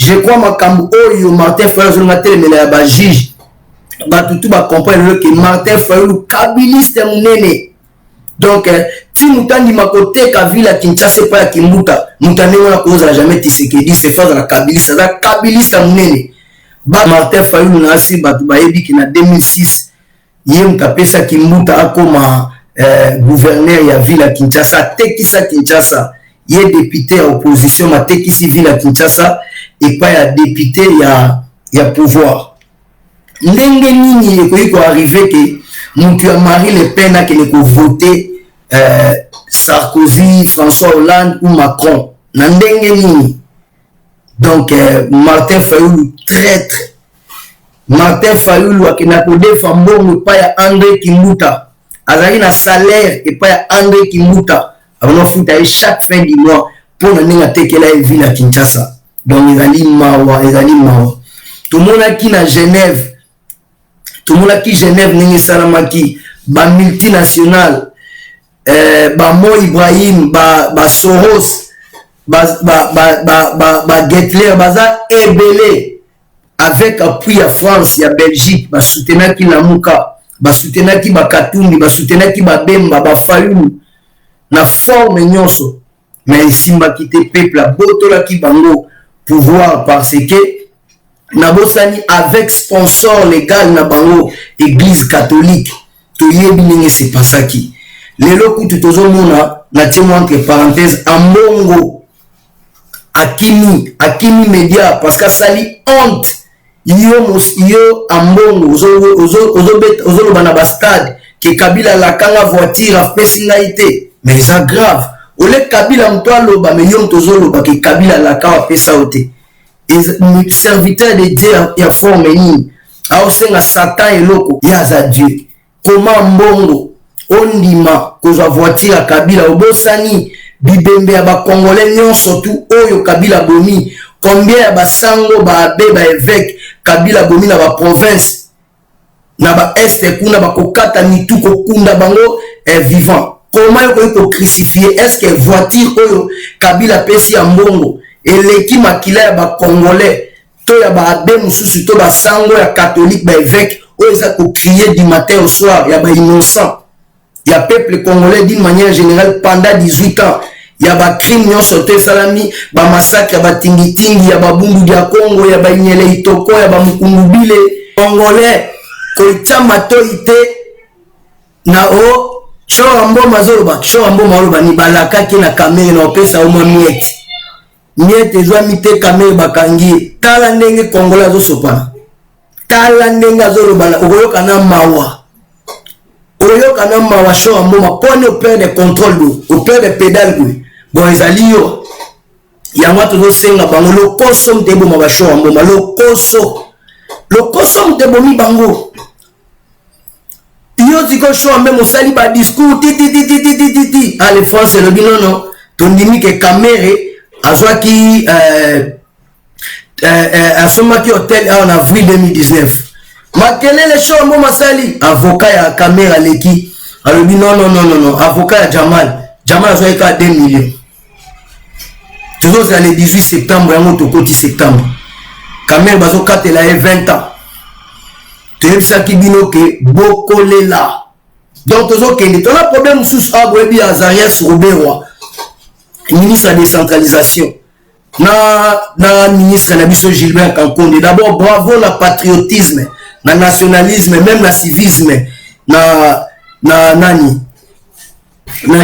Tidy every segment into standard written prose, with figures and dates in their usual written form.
je crois makambo oyo Martin Fayulu na telemela ya ba juge batutu ba comprendre que Martin Fayulu kabiliste munene. Donc ti mutandi makote ka villa Kinshasa pa Kimbuta mutane wana koza jamais Tshisekedi c'est face à la kabiliste za kabiliste munene. Ba Martin Fayulu na si batu ba yebi ki na 2006 yem kapesa Kimbuta akoma gouverneur ya villa Kinshasa tekisa Kinshasa ye député à opposition ma tekisi villa Kinshasa et pas ya député ya pouvoir. Ndenge nini eko arrivé que mutu ya Marie Le Pen a kene ko voter Sarkozy, François Hollande ou Macron. Na ndenge nini. Donc Martin Fayulu traître. Martin Fayulu akena ko defa mbongo pa ya André Kimbuta. Azali na salaire et pas ya André Kimbuta. Avant futa chaque fin du mois pour na ninga tekela ville à Kinshasa. Donc ezali mawa. Tout le monde qui na Genève. Tout le monde qui Genève ninga salamaki ba multinational ba Mo Ibrahim ba Soros ba Getler baza ebele avec appui à France ya Belgique ba soutenir ki Lamuka ba soutenir ki ba Katumbi ba soutenir ki ba Bemba ba Fayulu na forme nyonso mais simba kite peuple a botola ki bango pouvoir parce que na bosani avec sponsor légal na bango église catholique to yebi ninge c'est pas ça qui lelo kutu tozo mona na temo entre parenthèses ambongo akimi média parce que sali honte yo ambongo ozo bana ba stade que Kabila la kanga voiture a pesinaité mais ça grave ole Kabila mtoa loba mais yo tozo loba que Kabila la kanga pesa ote et serviteur de Dieu ya forme ni a osenga Satan et loko ya za Dieu comment mbongo ondima kozwa voiture ya Kabila obosani bibembe ya ba congolais nyonso tu oyo Kabila bomi combien ya basango ba abe ba évêque Kabila bomi na ba province na ba est kuna ba kokata mitu kokunda bango vivant comment ko crucifier est-ce que voiture oyo Kabila pesi ya mbongo eleki makila ya ba congolais to ya ba abe mususu to ba sango ya catholique ba évêque oyo za ko crier du matin au soir ya ba innocent ya peuple congolais d'une manière générale pendant 18 ans ya ba crime nyonso te salami ba massacre ya ba tingitingi ya ba bundu ya Congo ya ba nyele itoko ya ba mukungubile congolais ko chama to ite na o shoambo mazoloba ni balaka ki na kamere na opesa o miete zwa mite kamere bakangi tala ndenge congolais azosopana tala ndenge azolobana okoyoka na mawa shoambo mapone au père de contrôle au père de pédale bon ezali yo yango tozosenga bango lokoso mtebo ma shoambo lokoso mtebo mi bango yo tiko shoambo mosali ba discours ti à la France le binono tondimi ke kamere azwaki asomaki hôtel en avril 2019 makelele shoambo masali avocat ya caméra leki alobi non avocat ya Jamal azwaki ka 2 millions toujours le 18 septembre yango tokoti septembre caméra bazo katela 20 ans toyebisaki bino ke bokolela donc tozokende tona problème mosusu aboyebi Azarias Roberwa ministre de la décentralisation na ministre na biso Gilbert Kankonde. D'abord bravo na patriotisme na nationalisme même na civisme na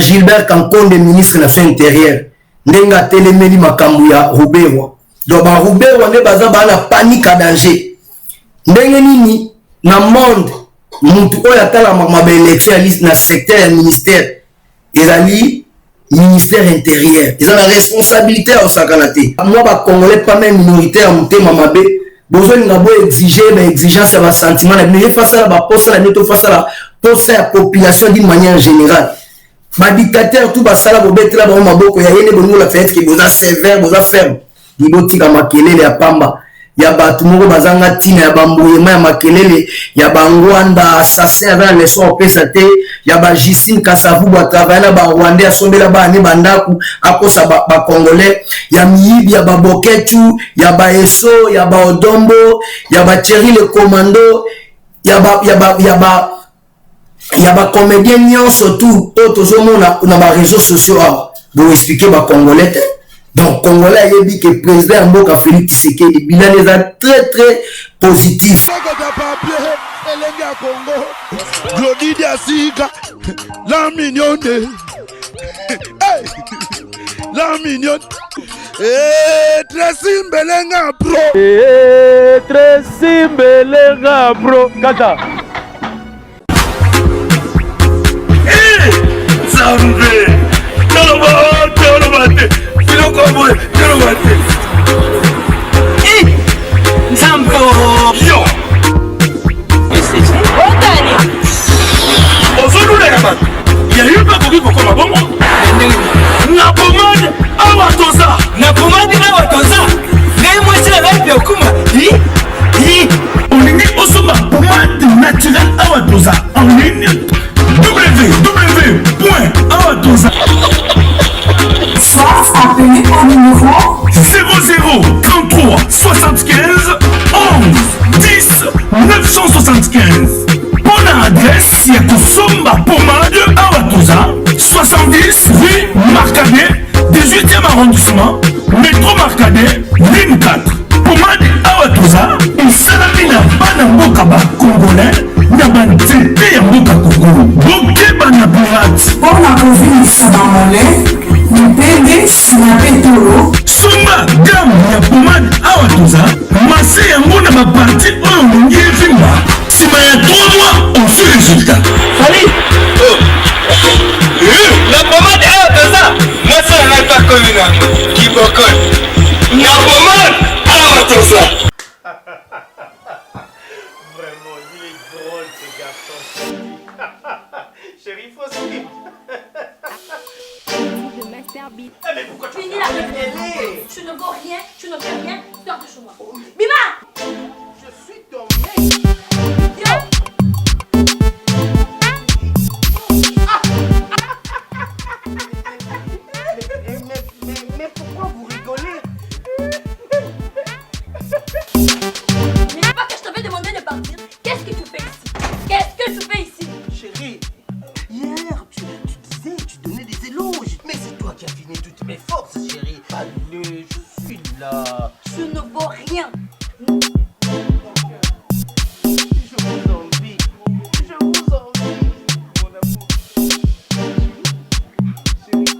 Gilbert Kankonde ministre de l'affaires intérieures ndenga telemeli makambu ya Roberwa. Donc ba Roberwa ne baza ba na panique à danger ndenge nini na monde mutu oyo atala mabe élection na secteur ya ministère ezali ministère intérieur ils ont la responsabilité au sakanate moi ba congolais pas même minoritaire mutema mabe besoin na bo exiger ba exigence ba sentiment na mais face à ba poste la neto face à la poste la population d'une manière générale ba dictateur tout ba sala bo betela ba maboko ya yene bongo la fait que boza sévère boza ferme libotika makelele ya pamba ya bato moko bazanga tina ya bambuyema ya makelele ya bangwanda assassin avec leçon opesa te ya ba Justine Kasavu ba travailler na ba Rwandais asombela ba ne bandaku akosa ba Congolais ya miyibi ya ba Boketu ya ba Eso ya ba Odombo ya ba Thierry le commando ya ba comédien nyonso tout tozomona na ba réseaux sociaux pour expliquer ba Congolais. Donc, Congolais, il dit que le président Mboka Félix Tshisekedi, il bilan est très très positif. La mignonne, la mignonne, Tracy Mbelenga bro, Tracy Mbelenga bro, Kata. Zambe, Tolobate. Zambo yo il y a eu pas de comme bon na pomade awatoza mais moi c'est la vie okuma on est osoma pomade naturelle awatoza en ligne www.awatoza. Appelez au numéro 00 33 75 11 10 975. Bonne adresse, il y a Kosomba Pomade Awatoza, 70 rue Marcadet, 18e arrondissement, métro Marcadet, ligne 4. Pomade Awatoza, et Salamina Banamboka Congolais, Nabantete Yamboka Congo, Boké Banaburat. pour la province Sabamolais, Mpende Sinapetolo. Sumba gamme ya pomade Awatoza, massé yango na ba parti oyo mongi evimba. Sima ya 3 mois, on fait résultat. Allez. La pomade Awatoza, moi ça n'a pas connu là. Qui bocole. La pomade Awatoza. Vraiment, il est drôle ce garçon. Chérie, faut suivre. Mais pourquoi tu Finis la réunion. Je ne vaux rien, je ne fais rien, sors de chez moi. Bima! Je suis ton mec. Yo! Mais pourquoi vous rigolez? Mais c'est pas que je t'avais demandé de partir. Qu'est-ce que tu fais ici? Qu'est-ce que tu fais ici? Chérie, hier tu disais, tu donnais des éloges. Mais c'est toi qui as fini toutes mes forces, chérie. Allez, je suis là. Je ne vaux rien. Je vous envie. Je vous envie. Mon amour. Chérie.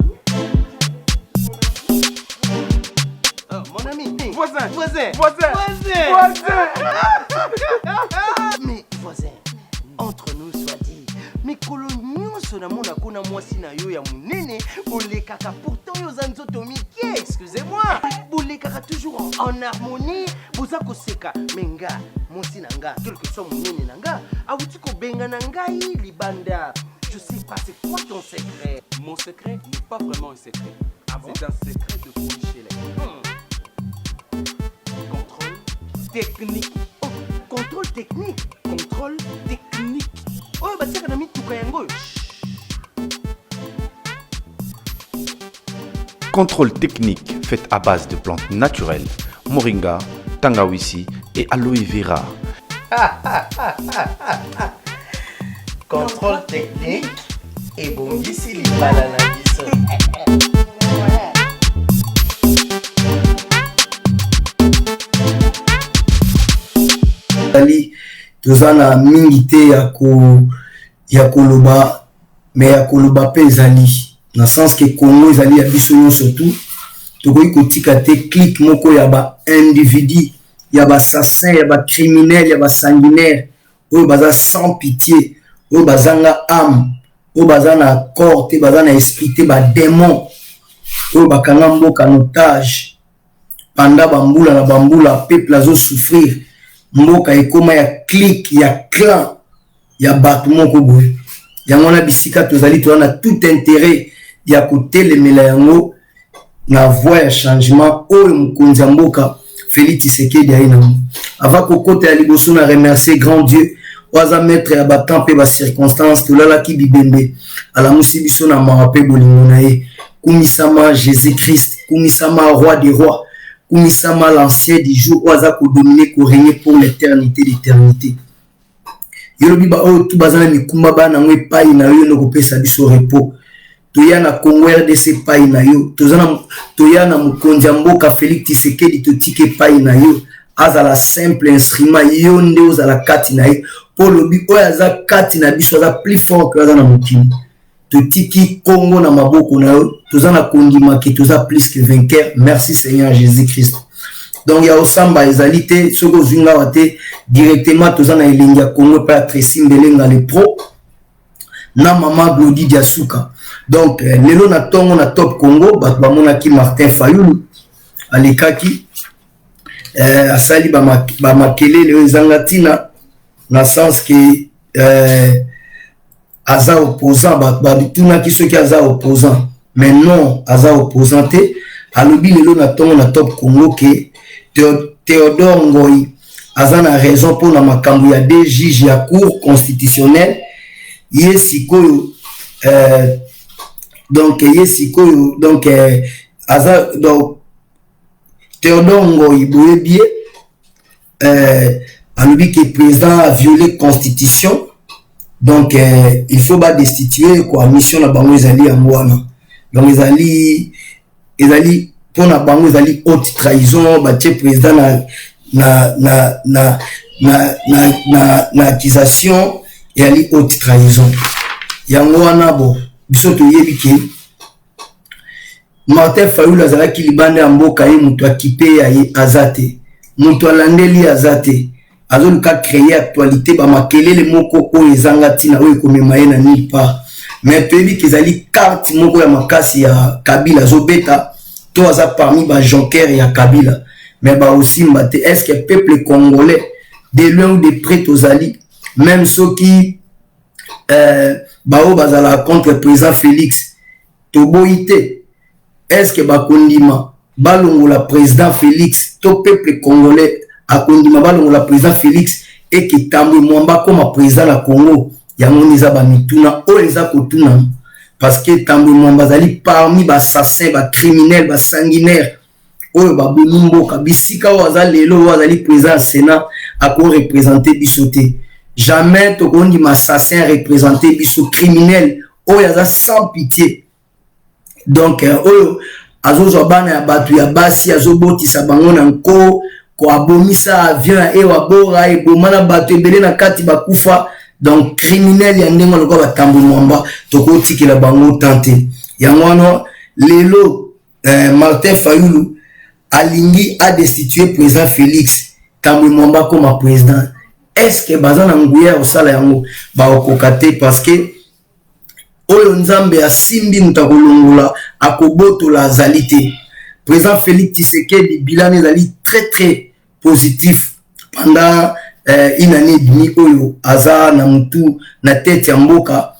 Oh, mon ami. Voisin. Mais voisin, entre nous soit dit, mais nyonso na mona kuna mwasi na yo ya munene bolekaka pourtant yo za nzoto mike, excusez-moi, bolekaka toujours en harmonie, boza koseka menga mwasi na nga quelque soit munene na nga awuti kobenga na ngai libanda. Je sais pas, c'est quoi ton secret? Mon secret n'est pas vraiment un secret. C'est un secret de Polichelek. Contrôle technique. Oh, contrôle technique. Contrôle technique. Oh, bah tiens, on a mis tout kayango. Contrôle technique fait à base de plantes naturelles, moringa, tangawizi et aloe vera. Contrôle technique et bon ici les balanas. toza na mingi te ya koloba mais ya koloba pe ezali na sens que Congo ezali ya biso nyonso surtout tokoki kotika te clique moko ya ba individu ya ba assassin ya ba criminel ya ba sanguinaire oyo baza sans pitié oyo bazanga âme oyo baza na corps te baza na esprit te ba démon oyo bakanga mboka en otage panda bambula na bambula peuple azo souffrir mboka ekoma ya clique ya clan ya bato moko boye yango na bisika tozali toza na tout intérêt ya kotelemela yango na voie ya changement oyo mokonzi ya mboka Félix Tshisekedi aina. Avant que côté à liboso na remercier grand Dieu. Oaza maître ya batampe ba circonstances tolala ki bibembe. Ala musibiso na marape bolingo na ye. Kumisama Jésus-Christ, kumisama roi des rois, kumisama l'ancien du jour oaza ko dominer ko régner pour l'éternité d'éternité. Yolobi ba o tu bazana mikumba bana ngwe pai na yo no kopesa biso repos. Toya na Congo RDC pai na yo, toya na mukonzi mboka Félix Tshisekedi totike pai na yo. Azala simple instrument yo nde ozala kati na ye. Pour lobi oya za kati na biso za plus fort que za na mukini. Totiki Congo na maboko na yo, tozana kondima ki toza plus que vainqueur. Merci Seigneur Jésus-Christ. Donc ya osamba ezalité soko zinga wate directement tozana elinga Congo pa Tracy Mbelenga le pro na mama Glody Diasuka. Donc lelo na tongo na top Congo bat ba mona ki Martin Fayulu alekaki asali ba makele le zangatina na sens que aza opposant ba tuna ki ceux qui aza opposant mais non aza opposanté alobi lelo na tongo na top Congo que Théodore Ngoyi aza na raison pour na makambo ya des juges ya cour constitutionnelle yesikoyo donc yesikoyo donc aza donc Théodore Ngoyi boyebie alobi que président a violé constitution donc il faut ba destituer quoi mission na bango ezali yangwana donc ezali pour na bango ezali haute trahison ba tie président na accusation ezali haute trahison yangwana bo biso toyebi ke Martin Fayulu azalaki libanda ya mboka ye mutu akipe ya ye azate mutu alandeli azate azoluka créer actualité ba makelele moko oyo ezanga tina oyo komema ye na nulle part mais toyebi ke ezali carte moko ya makasi ya Kabila azobeta to aza parmi ba jonker ya Kabila mais ba aussi mbate est-ce que peuple congolais de loin ou de près tozali même ceux qui bao bazala contre président Félix toboite est-ce que bakondima balongola président Félix to peuple congolais akondima balongola président Félix et que tambo mwamba comme président la Congo yango niza ba mituna o eza kotuna parce que tambo mwamba zali parmi ba assassins ba criminels ba sanguinaires oyo ba bonumbo kabisika waza lelo wazali président Sénat ako représenter bisoté jamais to kondi ma assassin représenter biso criminel oyo aza sans pitié. Donc oyo azozo bana ya batu ya basi azobotisa bango na nko ko abomisa avion e wabora e bomana batu ebele na kati bakufa donc criminel ya ndengo lokwa batambo mwamba tokotikela bango tante yangono lelo Martin Fayulu alingi a destituer président Félix tambo mwamba comme président. Est-ce que bazana nguya osala yango ba okokate parce que oyo nzambe asimbi mutakolongola akoboto la zalité. Président Félix Tshisekedi bilan ezali très positif pendant une année et demie oyo aza na mutu na tête ya mboka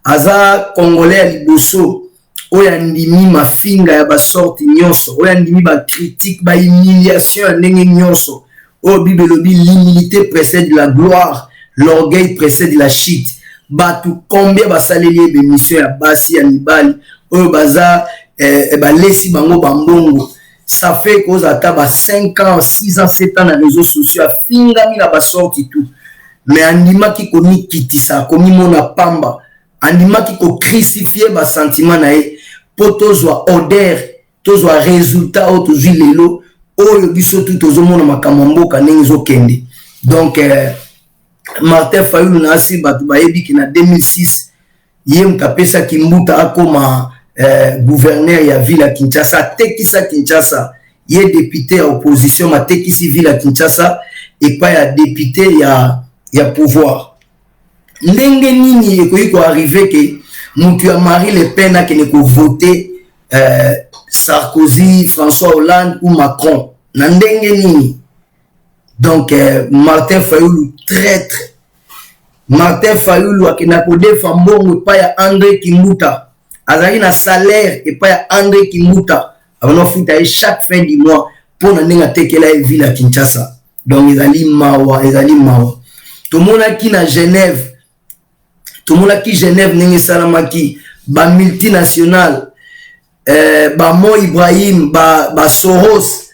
aza congolais ya liboso oyo andimi mafinga ya ba sorti nyonso oyo andimi ba critique ba humiliation ya ndenge nyonso oyo bibelobi l'humilité précède la gloire l'orgueil précède la chute. Batu combien basaleli be mission ya basi ya mibali oyo baza balesi bango bambongo ça fait cause ata ba 5 ans 6 ans 7 ans na réseaux sociaux fingami na basorti tout mais andima ki komi kitisa komi mona pamba andima ki ko crucifier ba sentiment na ye potozwa odeur tozwa résultat o tozwi lelo oyo biso tout tozomona makambo mboka ndenge zokende. Donc Martin Fayulu na asi batu bayebi ki na 2006 yem kapesa kimbuta akoma gouverneur ya ville ya Kinshasa tekisa Kinshasa ye député ya opposition ma tekisi ville ya Kinshasa et pas ya député ya pouvoir. Ndenge nini ekoyi ko arriver que mutu ya Marie Le Pen a kene ko voter Sarkozy, François Hollande ou Macron na ndenge nini. Donc Martin Fayulu traître. Martin Fayulu akena ko defa mbongo pa ya André Kimbuta azali na salaire et pas ya André Kimbuta avano futa chaque fin du mois pour na tekela ville à Kinshasa. Donc ezali mawa. Tout le monde qui na Genève. Tout le monde qui Genève nenge salamaki ba multinational ba Mo Ibrahim ba Soros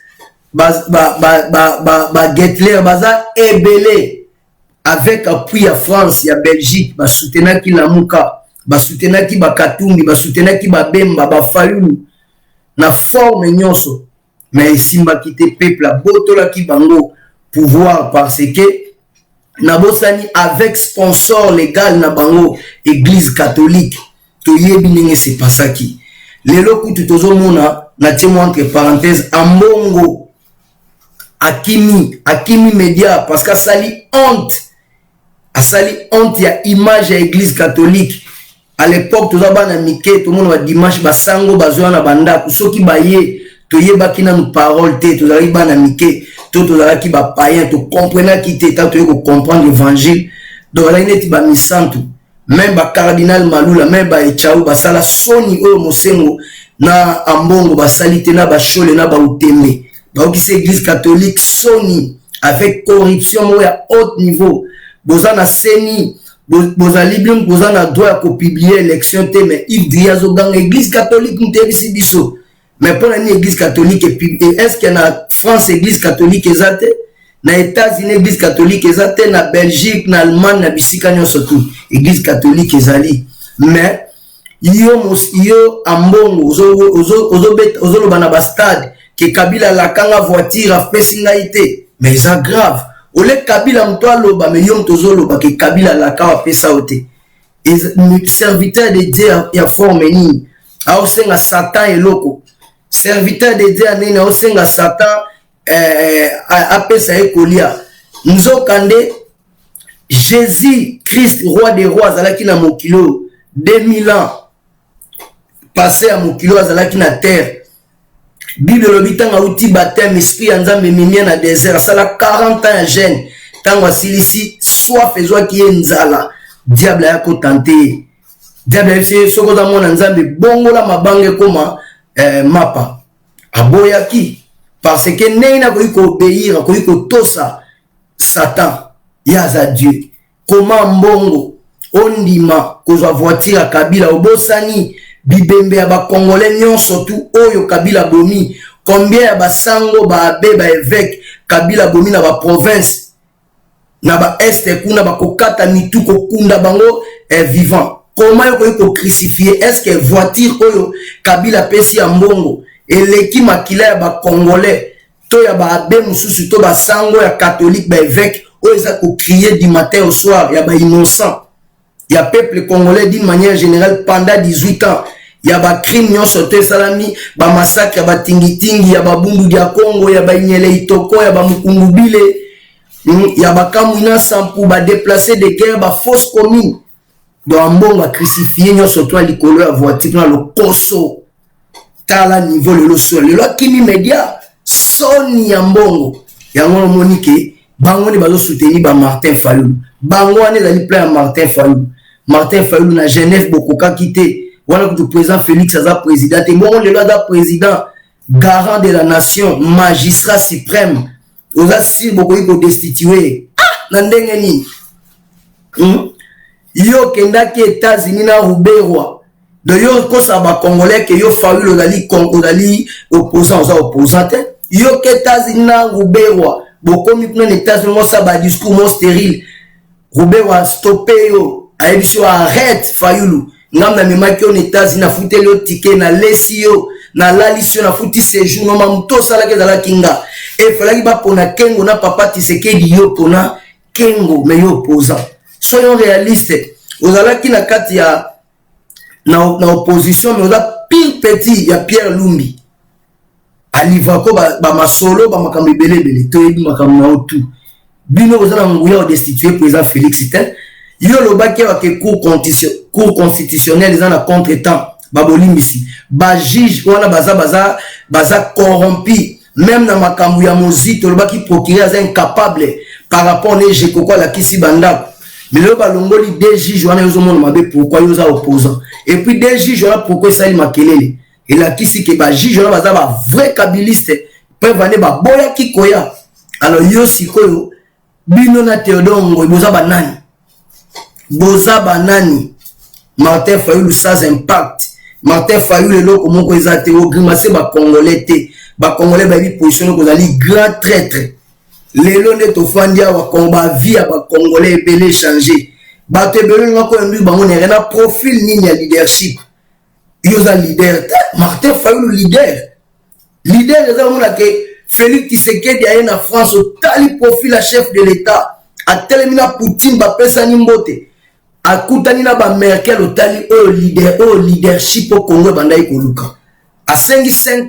ba Getler baza ebele avec appui à France ya Belgique ba soutenaki Lamuka ba soutenaki ba Katumbi ba soutenaki ba Bemba ba Fayulu na forme nyonso mais simba kité peuple la botola ki bango pouvoir parce que Nabosani avec sponsor légal na bango église catholique to yebi nenge c'est pas ça qui lelo kutu tozo mona na temo entre parenthèses ambongo akimi média parce que asali honte ya image ya église catholique à l'époque toza bana mike to mona ba dimanche basango bazwa na banda soki baye to yebaki na parole te tozali bana mike to tozalaki ba païen to comprendre ki te ta to comprendre l'évangile donc la neti ba misantu même ba cardinal Malula même ba Echau ba sala soni o mosengo na ambongo ba salite na ba chole na ba utembe ba okise église catholique soni avec corruption à haut niveau bozana seni bozali bien bozana droit ko publier élection te mais il dit azo dans église catholique mtebisi biso. Mais pour l'église catholique, est-ce qu'il y a en France église catholique exacte, na États-Unis église catholique exacte, na Belgique, na Allemagne, na Bisika surtout église catholique ezali. Mais yo ambongo ozo bana ba stade que Kabila la kanga voiture a fait singaité. Mais ça grave. Ole Kabila mtoa loba mais yo mtozo loba que Kabila la kanga fait ça ote. Et serviteur de Dieu ya forme ni a osenga Satan et loko. Serviteur de Dieu nene osenga Satan apesa ekolia nzokande Jésus Christ roi des rois azalaki na mokilo 2000 ans passé à mokilo azalaki na terre Bible lobitanga uti baptême esprit nzambe mimia na désert sala 40 ans jeune tango asilisi soif ezwaki nzala diable ya ko tenter diable c'est soko za mona nzambe bongola mabange koma mapa aboyaki parce que neina ko obéir ko tosa Satan yaza Dieu comment mbongo ondima kozwa voiture Kabila obosani bibembe ya ba congolais nyonso tu oyo Kabila bomi combien ya basango ba abe ba évêque Kabila bomi na ba province na ba est kuna ba kokata mitu kokunda bango vivant. Comment il faut crucifier? Est-ce que voiture oyo Kabila pesi ya mbongo eleki makila ya ba congolais to ya ba abe mususu to ba sango ya catholique ba évêque oyo za ko crier du matin au soir ya ba innocent ya peuple congolais d'une manière générale pendant 18 ans ya ba crime nyonso te salami ba massacre ya ba tingitingi ya ba bundu ya Congo ya ba nyele itoko ya ba mukungubile ya ba kamwina sampu ba déplacer de guerre ba fausse commune donc mbongo a crucifié nyonso to likolo ya voiture na lokoso tala niveau le sol le kimi media soni ya mbongo yango monike bango ne bazo soutenir ba Martin Fayulu bango ane zali plein Martin Fayulu na Genève bokoka quitté voilà que le président Félix Aza président et bon le loi président garant de la nation magistrat suprême aux assis bokoki ko destituer na ndenge ni yo kendaki États-Unis na Ruberwa de yo kosa ba congolais que yo Fayulu dali opposant yo ke États-Unis na Ruberwa bokomi kuna États-Unis mo sa ba discours mo stérile Ruberwa stoppé yo aibisho arrête Fayulu ngamba memaki on États-Unis na futeli yo ticket na lesio na lalisio na futi séjour no mamuto sala ke dala kinga et falaki ba pona kengo na papa Tshisekedi yo pona kengo mais yo opposant. Soyons réalistes. Vous allez qui na kati ya na opposition mais on a pire petit ya Pierre Lumbi. Alivako ba masolo ba makambo belebele to yebi makambo na otu. Bino vous allez nguya destituer président Félix Tel. Yo lo ba ke cour constitutionnel ils en a contre-temps ba bolimbisi. Ba juge wana baza corrompu même na makambo ya mozito lo ba ki procureur est incapable par rapport à Jekoko la kisi banda. Mais le balongoli des juges wana yozo mona mabe pourquoi yoza opposant et puis des juges wana pourquoi ça il makelele et la kisi ke ba juge wana baza ba vrai kabiliste Prévané ba boya kikoya. Alors yo sikoyo bino na Théodongo boza banani. Boza banani. Martin Fayulu sans impact. Martin Fayulu loko moko ezate o grimace ba congolais te. Ba congolais ba bi positionné ko zali grand traître. Lelo ne to fandia wa komba via ba congolais ebele changer. Ba te belo ngako ndu bango ne rena profil ni ya leadership. Yoza leader. Martin Fayulu leader. Leader eza mona ke Félix Tshisekedi aye na France au tali profil à chef de l'État. A telemina Poutine ba pesa ni mbote. A kutani na ba Merkel au tali au leadership au Congo bandai koluka. A 50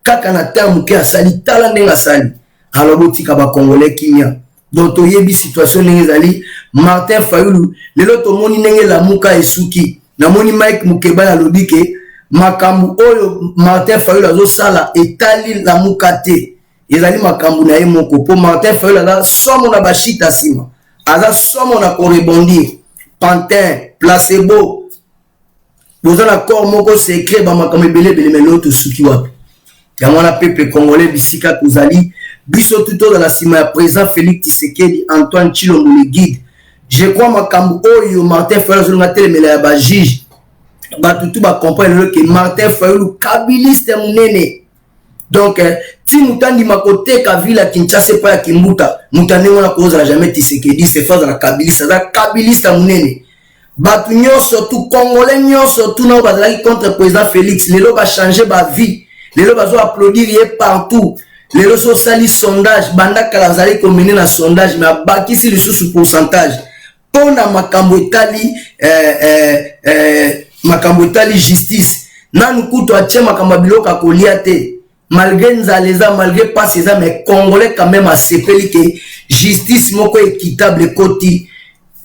kaka na terme ke asali tala ndenga sali. Alors botika ba Congolais kinya. Donc to yebi situation ngezali Martin Fayulu lelo to moni nenge la muka esuki. Na moni Mike Mukeba ya lobike makambu oyo Martin Fayulu azo sala etali la mukate ezali makambu na ye moko po Martin Fayulu aza somo na bashita sima aza somo na korebondir pantin placebo boza na corps moko secret ba makambu ebele melo to suki wapi ya mwana peuple congolais bisika tozali biso tuto dans la sima ya président Félix Tshisekedi Antoine Tshilombo le guide je crois makambu oyo Martin Fayulu azolunga telemela ya ba juge batutu ba comprendre que Martin Fayulu kabiliste munene donc ti mutandi makote ka vila Kinshasa pa ya Kimbuta mutane wana koza jamais Tshisekedi c'est face à la kabiliste da kabiliste munene batu nyonso tout congolais nyonso tout na bazali contre président Félix lelo ba changer ba vie lelo bazo applaudir ye partout lelo so sali sondage banda kala bazali komene na sondage mais bakisi le sous pourcentage pona makambo etali makambo etali justice nanu kuto atie makambo biloka kolia te malgré nzaleza malgré pas ces mais congolais quand même asepeli que justice moko équitable koti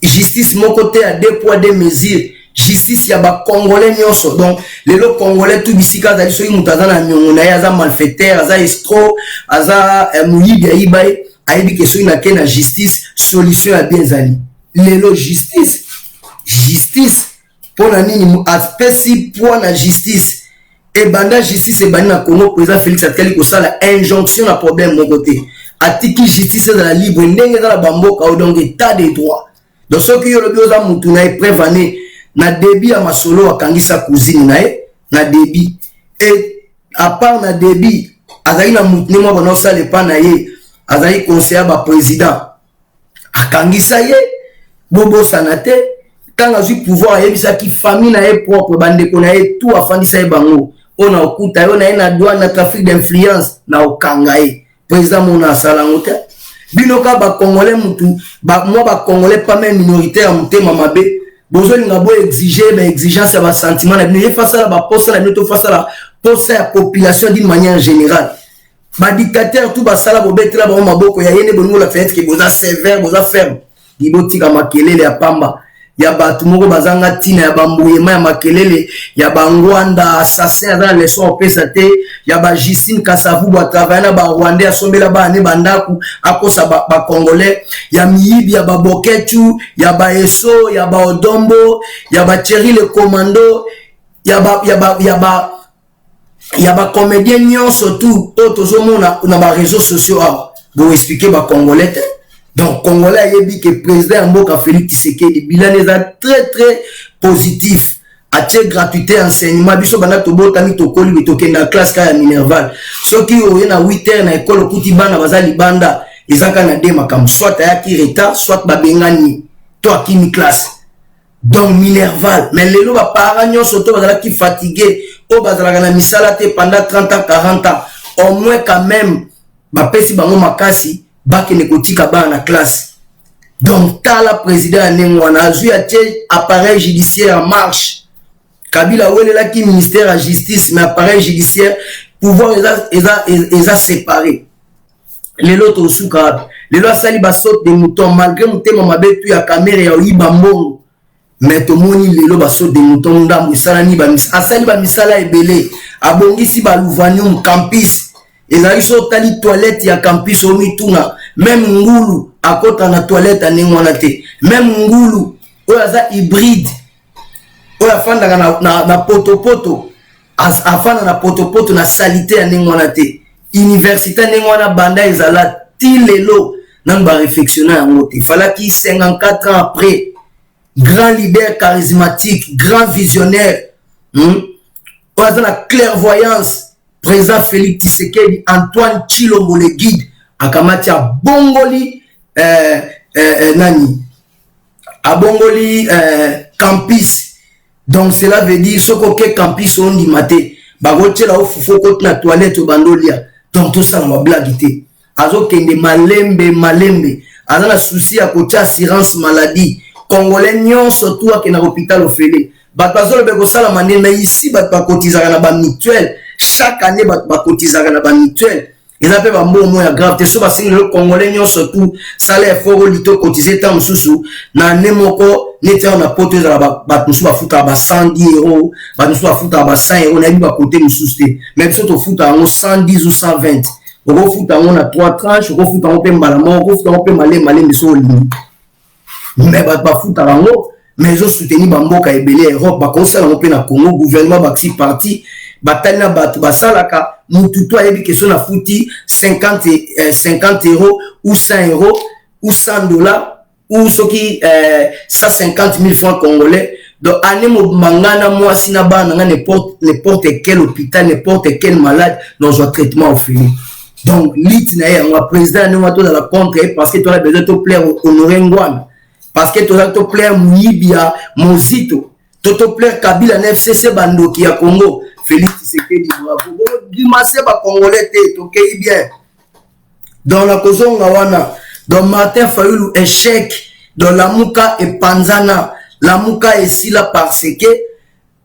justice moko te à 2 poids 2 mesures justice ya ba congolais nyonso donc lelo congolais tout bisika zali soki mutaza na nyongo na aza malfaiteur aza estro aza muyibi ya ibai aibi que soki na ke na justice solution ya bien zali lelo justice pour nini aspect pour la justice et banda justice et banda Congo président Félix Tshisekedi ko sala injonction na problème mon côté atiki justice dans la libre ndenge dans la bamboka au donc état de droit donc ce qui yo le bioza mutu na prévané na débit à masolo akangisa cousine na débit et à part na débit azali na mutu mo bana sala pa na ye azali conseiller ba président akangisa ye bobo sanate quand a eu pouvoir yebisa ki famille na ye propre bande ko na ye tout afandisa ye bango on a okuta yo na ye na douane na trafic d'influence na okanga ye président mona sala ngote binoka ba congolais mutu ba moi ba congolais pas même minoritaire mutema mabe bozo linga bo exiger ba exigence ba sentiment na bino face à ba poste na bino face à la poste ya population d'une manière générale ba dictateur tout ba sala bo betela ba maboko ya yene boningo la fait que boza sévère boza ferme libotika makelele ya pamba ya batu moko bazanga tina ya bambuyema ya makelele ya bangwanda assassin dans les sons pesa te ya ba Justine Kasavu ba travailler na ba Rwandais asombela ba ne bandaku akosa ba congolais ya miyibi ya ba Boketu ya ba Eso ya ba Odombo ya ba Thierry le commando ya ba comédien nyonso tout tozomona na ba réseaux sociaux pour expliquer ba congolais. Donc, Congolais a dit que le président Mboka Félix Tshisekedi, bilan est très très positif. A-t-il gratuité enseignement, biso bana tobo tami tokoli bitoke na classe ka ya Minerval. Ceux qui ont na 8 heures na école kuti bana bazali banda, ezaka na de makam soit ya ki retard, soit ba bengani to akimi classe. Donc Minerval, mais lelo ba parents nyonso to bazala ki fatigué, o bazala na misala te pendant 30 ans 40 ans. Au moins quand même ba pesi bango makasi baki ne kotika ba na classe. Donc tala président nengwana azui atie appareil judiciaire en marche. Kabila wele la ki ministère à justice mais appareil judiciaire pouvoir eza séparé. Les loto souka les lois sali ba saute de mouton malgré mutema mabetu ya caméra ya oyiba mbongo mais to moni les lois ba saute de mouton ndambu salani ba asali ba misala ebele abongisi ba louvanium campus. Ezali so tali toilette ya campus o mituna même ngulu akota na toilette anengwana te même ngulu oyaza hybride oya fanda na potopoto afana na potopoto na salité anengwana te université n'engwana banda ezala tilelo nan ba réflexionnant yango te falaki 54 ans après grand leader charismatique grand visionnaire oza na clairvoyance président Félix Tshisekedi Antoine Tshilombo le guide akamati abongoli nani abongoli campus. Donc cela veut dire ce que campus on dit maté bagote la ofufo côté na toilette bandolia. Donc tout ça na blague té azo kende malembe azana souci à côté assurance maladie congolais nyonso tout à na hôpital ofele batazolo beko sala mande na ici bat ba cotiser na ba mutuelle chaque année bat ba cotiser na ba mutuelle. Ils appellent un mot moins grave. Tu sais, parce que les Congolais ont surtout salaire fort, ils ont cotisé tant sous na nemoko n'était on a porté dans la bat nous soit foutre à 110 €, bat nous soit foutre à 100 €, on a eu à côté nous souster. Même si on foutre à 110 ou 120, on va foutre on a 3 tranches, on va foutre on peut malamon, on va foutre on peut malé mais sur le mais bat pas foutre à mais ils ont soutenu Bamboka et Belé Europe, bah comme ça on peut na Congo gouvernement bah qui parti batana batu basalaka mututu ayebi question na fouti 50 € ou 100 € ou 100 $ ou ce qui 150 000 francs congolais. Donc année mangana moi sina bana n'importe quel hôpital n'importe quel malade dans un traitement offert. Donc lit na ya président ne wato dans la contre parce que tu as besoin de plaire honorer ngwana parce que tu as besoin de plaire Muyibia Mozito to plaire Kabila FCC Bandoki ya Congo Félix Tshisekedi bravo grimace ba congolais te to kei bien dans la kozonga wana dans Martin Fayulu échec dans la muka et panzana la muka est si là parce que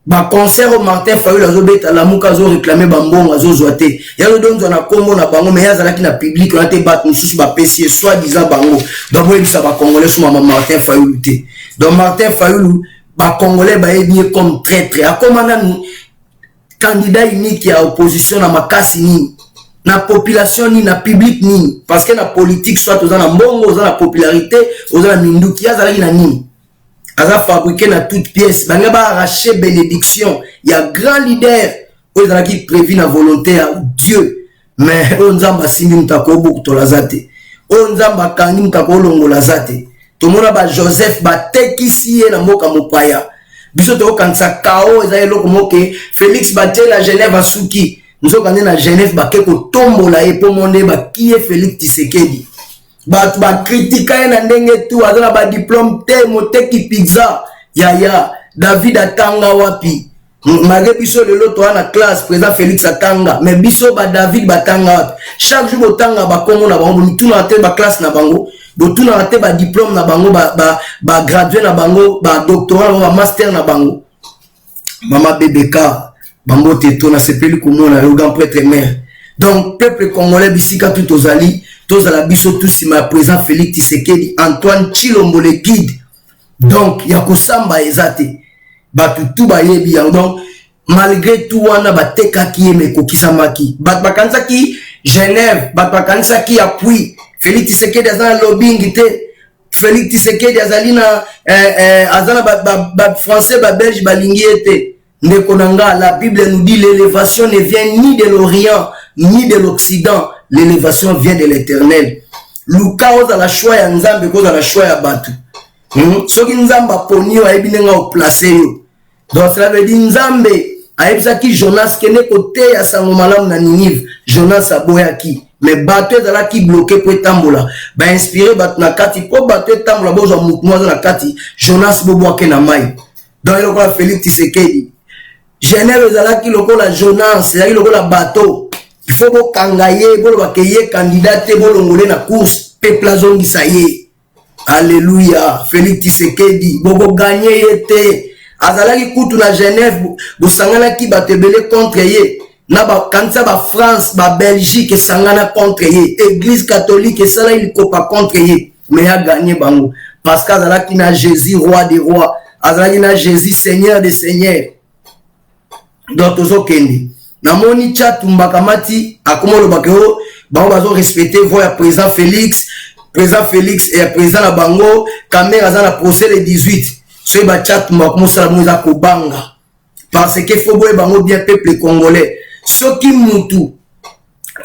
ba concert au Martin Fayulu azobeta la muka zo réclamer bambongo azo zoate ya lo donzo na Congo na bango mais yazala ki na public on a te bat mususu ba PC soit disant bango donc oui ça ba congolais sur Martin Fayulu te donc Martin Fayulu ba congolais ba bien comme traître a commandant candidat unique à opposition na makasi ni na population ni na public ni parce que na politique soit aux na mbongo aux na popularité aux na minduki yazala na ni aza fabriqué na toute pièce banga ba arracher bénédiction il y a grand leader aux na qui prévu na volonté à Dieu mais on nzamba simi mutako beaucoup to lazate on nzamba kangi mutako longo lazate to mona ba Joseph ba tekisi na mboka mopaya biso to kanisa kao eza eloko moke Félix Batel à Genève à Souki nous on na Genève ba keko tombola e po monde ba qui est Félix Tshisekedi ba critiquer na ndenge tu azala ba diplôme te moteki pizza ya David atanga wapi malgré biso le loto na classe président Félix atanga mais biso ba David batanga wapi chaque jour botanga ba kongo na bango mituna te ba classe na bango botuna te ba diplôme na bango ba gradué na bango ba doctorat ba master na bango mama BBK bango teto na sepeli komona le grand prêtre mère donc peuple congolais bisika tout ozali tozala biso tout sima président Félix Tshisekedi Antoine Tshilombo le guide donc ya kosamba ezate batu tout ba yebi donc malgré tout wana batekaki me kokisamaki bakanzaki Genève bakanzaki appui Félix Tshisekedi azana lobbying te Félix Tshisekedi azali na azana ba français ba belge balingi ete ndeko nanga la Bible nous dit l'élévation ne vient ni de l'Orient ni de l'Occident l'élévation vient de l'Éternel luka oza la choix ya nzambe koza la choix ya batu soki nzamba poni wa ebinenga o placer yo donc cela veut dire nzambe ayebisaki Jonas kene kote ya sango malamu na Ninive Jonas aboyaki mais bateau ezala ki bloqué pour tambola ba inspiré bat na kati po bateau tambola bozo mutmoza na kati Jonas bobo ke na mai donc il a Félix Tshisekedi Genève ezala ki lokola Jonas ezala ki lokola bateau il faut ko kangaye bolo bakeye candidat te bolongole na course peuple azongisa ye alléluia Félix Tshisekedi bobo gagner yete azalaki kutu na Genève bosangana ki batebele contre ye na ba kanisa ba France ba Belgique sangana contre ye église catholique sala il copa contre ye mais a gagné bango parce qu'azalaki na Jésus roi des rois azalaki na Jésus seigneur des seigneurs donc tozo kendi na moni chatumba kamati akomolo bakeo bango bazo respecter voix ya président Félix et président na bango caméra za na procès le 18 so ba chatumba komosala moza kobanga parce que faut boye bango bien peuple congolais soki mutu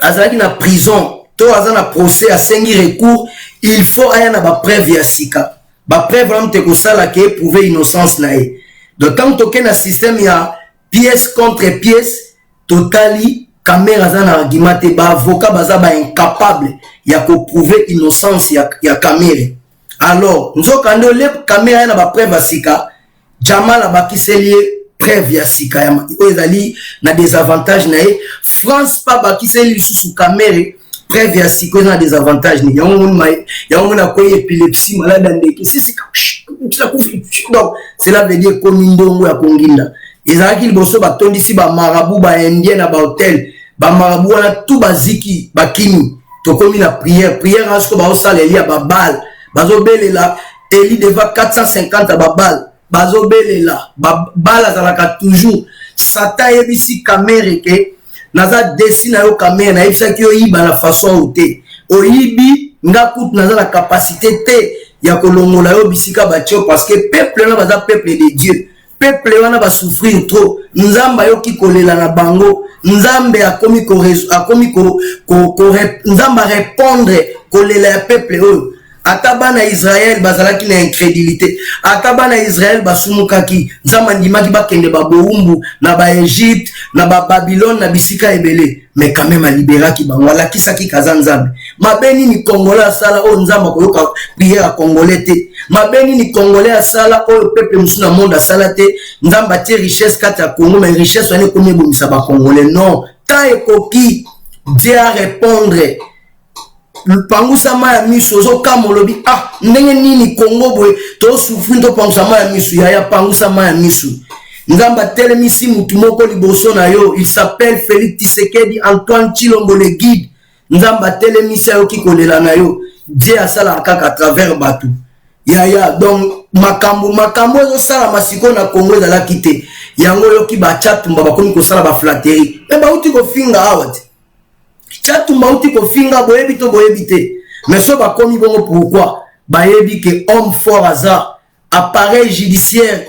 azalaki na prison to aza na procès à 5 recours, il faut aya na ba preuve ya sika. Ba preuve vraiment te kosala ke prouver innocence na ye. Donc quand toke na système ya pièce contre pièce, totali caméra za na argument te ba avocat baza ba incapable ya ko prouver innocence ya caméra. Alors nzokande le caméra na ba preuve ya sika, Jamal abakiseli preuve ya sika ya ezali na des avantages na ye. France pa bakiseli sous caméra preuve ya sika na des avantages ni yango na ko épilepsie malade ndeke si donc cela veut dire comme ndongo ya konginda ezalaki liboso batondisi ba marabout ba indien na ba hôtel ba marabout na tout baziki bakini tokomi na prière asko ba osala elia ba bal bazobelela eli deva 450 ba bal bazobelela ba bal azalaka toujours satan yebisi caméra ke naza dessine yo caméra na yebisa ki oyiba na façon ote oyibi nga kutu naza la capacité te ya kolongola yo bisika batio parce que peuple na baza peuple de Dieu. Peuple wana ba souffrir trop. Nzamba yo ki kolela na bango. Nzambe akomi nzamba répondre kolela ya peuple oyo. Ataba na Israël bazalaki na incrédulité. Ataba na Israël basumukaki. Nzamba ndimaki bakende ba boumbu na ba Égypte na ba Babylone na bisika ebele. Mais quand même libéraki bango wala kisaki kazanzambe. Mabeni ni Congolais sala o nzamba koyoka prière congolais te. Mabeni ni Congolais sala o peuple musuna monde sala te. Nzamba tie richesse kata Congo mais richesse wane komi bomisa ba Congolais non. Ta ekoki Dieu à répondre. Le pangusa maya misu ozo kamolobi ah ndenge nini Congo boy to souffrir to pangusa maya misu ya pangusa maya misu. Nzamba telemisi mutu moko liboso na yo, il s'appelle Félix Tshisekedi Antoine Chilombo le guide. Nzamba telemisi yo ki kolela na yo, Dieu asala kaka à travers batu. Ya donc makambo ezo sala masiko na Congo za la kite. Yango yo ki ba chatumba bakomi ko sala ba flatterie. E ba uti ko finga awat. Chatumba uti ko finga boyebi to boyebi te. Mais so bakomi bongo pourquoi? Ba yebi que homme fort hasard, appareil judiciaire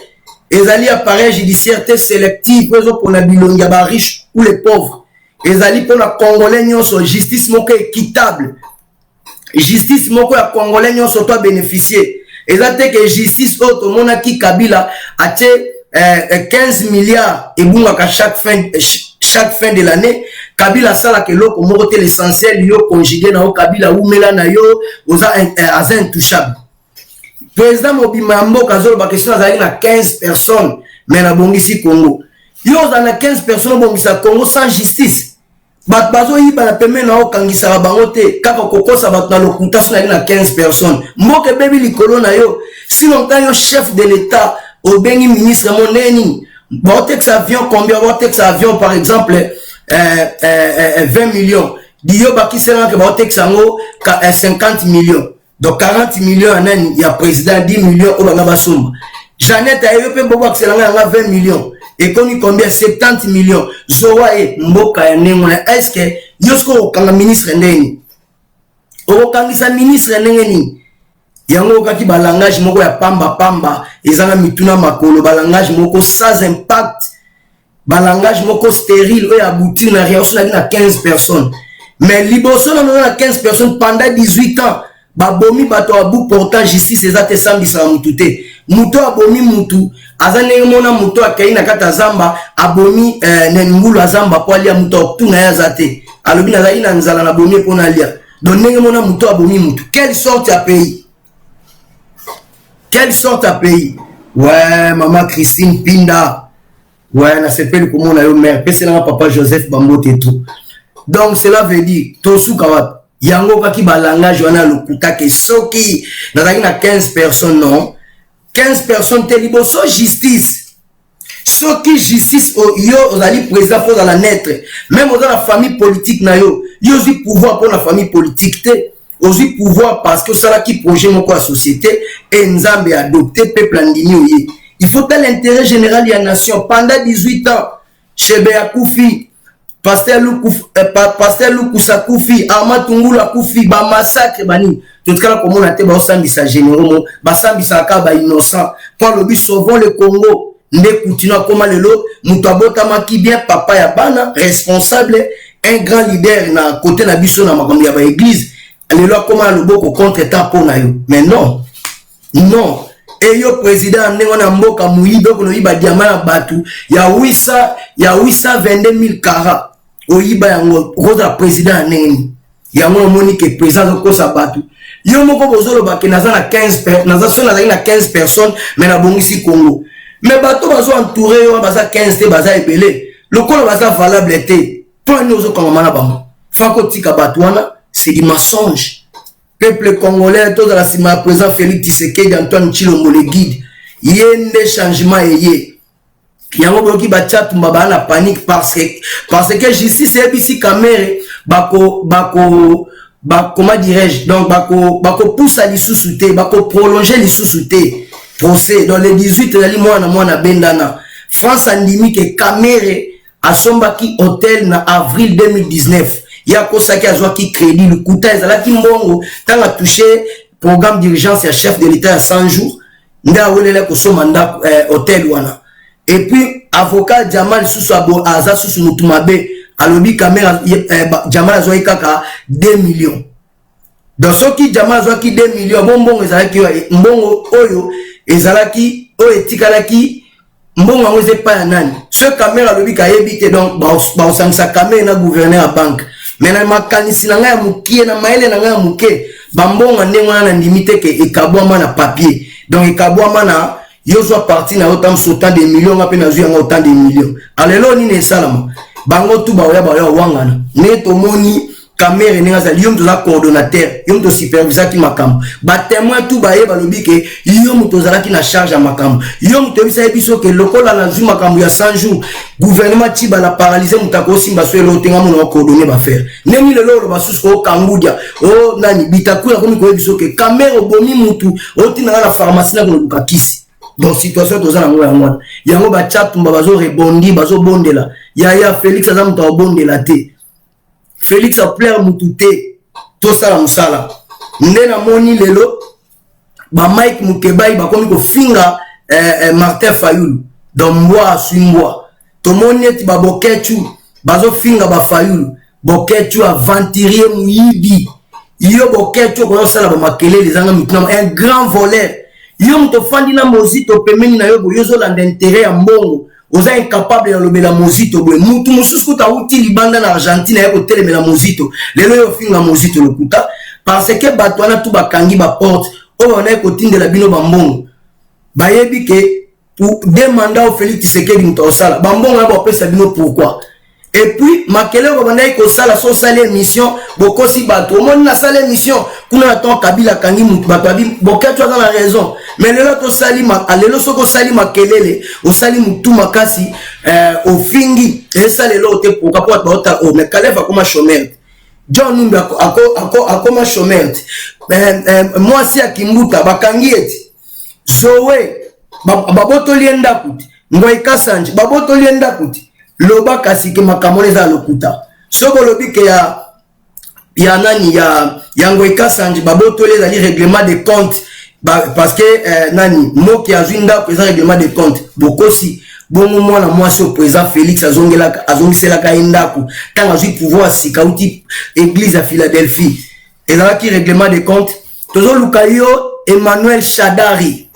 ezali appareil judiciaire te sélectif pour la bilonga ba riche ou les pauvres. Ezali pour la Congolais nyonso justice moko équitable. Justice moko ya Congolais nyonso to bénéficier. Ezate que justice auto mona ki Kabila a 15 milliards et bunga chaque fin de l'année. Kabila sala ke loko moko te l'essentiel yo conjugué na o Kabila ou mela na yo oza intouchable. Président Mobima Mboka Zolo ba question azali na 15 personnes mais na bongisi Congo. Yo za na 15 personnes bongisa Congo sans justice. Bat bazo yiba na peme na okangisa bango te kaka kokosa bat na lokuta na 15 personnes. Mboke bebi likolo na yo. Sinon quand yo chef de l'état au bengi ministre moneni, botex avion combien botex avion par exemple 20 millions. Dio ba kisela ke botex ango 50 millions. Donc 40 millions il y a président 10 millions au banga basumba. Jeannette a eu bobo akselanga 20 millions et koni combien 70 millions. Zowa e mboka ya nengona est-ce que yosko okanga ministre ndeni? Okangisa ministre ndeni. Yango kaki ba langage moko ya pamba ezanga mituna makolo ba langage moko sans impact. Ba langage moko stérile ou abouti na réaction na 15 personnes. Mais liboso na 15 personnes pendant 18 ans. Babomi bato abu portant justice ezate sambisa mutu te. Mutu abomi mutu azane mona mutu akaina kata zamba abomi ngulu azamba po alia mutu tuna ya zate. Alobi na zaina nzala na bomi pona alia. Donc ndenge mona mutu abomi mutu. Quelle sorte ya pays? Quelle sorte à pays? Ouais, maman Christine Pinda. Ouais, na sepeli comment on a eu mère. C'est là papa Joseph Bambote et tout. Donc cela veut dire Tosu Kawat. Yango kaki ba langage wana lokuta ke soki na 15 personnes non 15 personnes te liboso justice soki justice yo ozali président faut dans la naître même dans la famille politique na yo aussi pouvoir pour la famille politique te aussi pouvoir parce que ça là qui projet mon quoi société et nzambe adopté peuple andini il faut que l'intérêt général de la nation pendant 18 ans chez Beakoufi Pasteur Lukusa Koufi, Amatungula Koufi, ba massacre bani. Tout cas comme on a été ba sambisa généraux, ba sambisa ka ba innocent. Quand le but sauvons le Congo, ne continue comment le lot, mutabota maki bien papa ya bana responsable un grand leader na côté na biso na makambo ya ba église lelo akoma loboko contre temps pour na yo mais non et yo président ndenge na mboka muyibe ko yiba diamant na batu ya 822 000 carats oyiba yango roza président ndenge yango moni ke président ko sa batu yo moko bozolo ba ke naza na 15 personnes mais na bongisi Congo mais bato bazo entourer yo baza 15 te baza ebele lokolo baza valable te point nous au Congo na bango fako tika bato wana c'est du mensonge. Peuple congolais, tout dans la sima présent Félix Tshisekedi, Antoine Tshilombo le guide. Yende changement yé. Yango bloki batia tumbaba na panique parce que justice c'est ici caméra comment dirais-je donc bako pousse à l'issouté, bako prolonger l'issouté. Procès dans les 18 mois na bendana. France andimi que caméra a sombaki hôtel na avril 2019. Ya kosaki azwaki crédit le kuta ezalaki mbongo tanga touché programme d'urgence ya chef de l'état à 100 jours nda welele ko somanda hôtel wana et puis avocat Jamal Susu abo aza Susu mutumabe alobi caméra Jamal azwaki kaka 2 millions donc soki Jamal azwaki 2 millions bonbongo ezalaki mbongo oyo ezalaki o etikalaki mbongo ngo zepa ya nani ce caméra alobi ka yebite donc ba osangisa caméra na gouverneur à banque mais na makanisi na ngai mukie na maele na ngai muke bambonga ndengwana na ndimite ke ekabwama na papier donc ekabwama na yozwa parti na autant sautant des millions ngape na zuya autant des millions alelo ni ne salama bango tu ba ya wangana ne to moni caméra ninga za yom to la coordonnateur yom to superviseur ki makambo ba témoin tu ba ye ba lobi ke yom to zala ki na charge à makambo yom to bisa biso ke lokola na zu makambo ya 100 jours gouvernement ti ba la paralyser mutako simba so elo tenga mo coordonner ba faire nemi le lolo ba susko kangudia o nani bitakula komi ko biso ke caméra bomi mutu o tina na pharmacie na ko lukakisi donc situation to zala ngo ya ngwana yango ba chat mba bazo rebondi bazo bondela ya Félix azam to bondela te Félix a plaire mutute to sala musala ndena moni lelo ba Mike Mukebai ba komi ko finga Martin Fayulu donc moi swingwa to moni eti ba boketu bazo finga ba Fayulu boketu aventurier muyibi yo boketu ko sala ba makele les anga mitna un grand voleur yo mto fandi na mozito pemeni na yo boyozo la d'intérêt ya mbongo oza incapable de lobela mozito boy mutu mususu kuta uti libanda na Argentine ya ko telemela mozito lelo yo finga mozito lokuta parce que batwana tu bakangi ba porte o wana ko tindela bino bambongo bayebi ke pour demander au Félix Tshisekedi muto osala bambongo ya ba pesa bino pourquoi et puis makele ko banda ko sala so sala émission bokosi bato omoni na sala émission kuna ton Kabila kangi mutu bato abi boketu dans la raison mais lelo to salima alelo soko salima kelele o sali mutu makasi o fingi esa lelo te pourquoi pas baota o mais kaleva comme chômeur John Numba akoma chômeur moi si akimbuta bakangi eti zowe baboto lienda kuti ngoi kasanje baboto lienda kuti loba kasi ke makamole za lokuta soko lobi ke ya nani ya ngoi kasanje baboto les ali règlement de compte parce que nani moki azinda président règlement de compte bokosi bongo mwana mwasi au président Félix azongisela ka indako tanga zui pouvoir sikauti église à Philadelphie et là qui règlement de compte tozo lukayo Emmanuel Shadari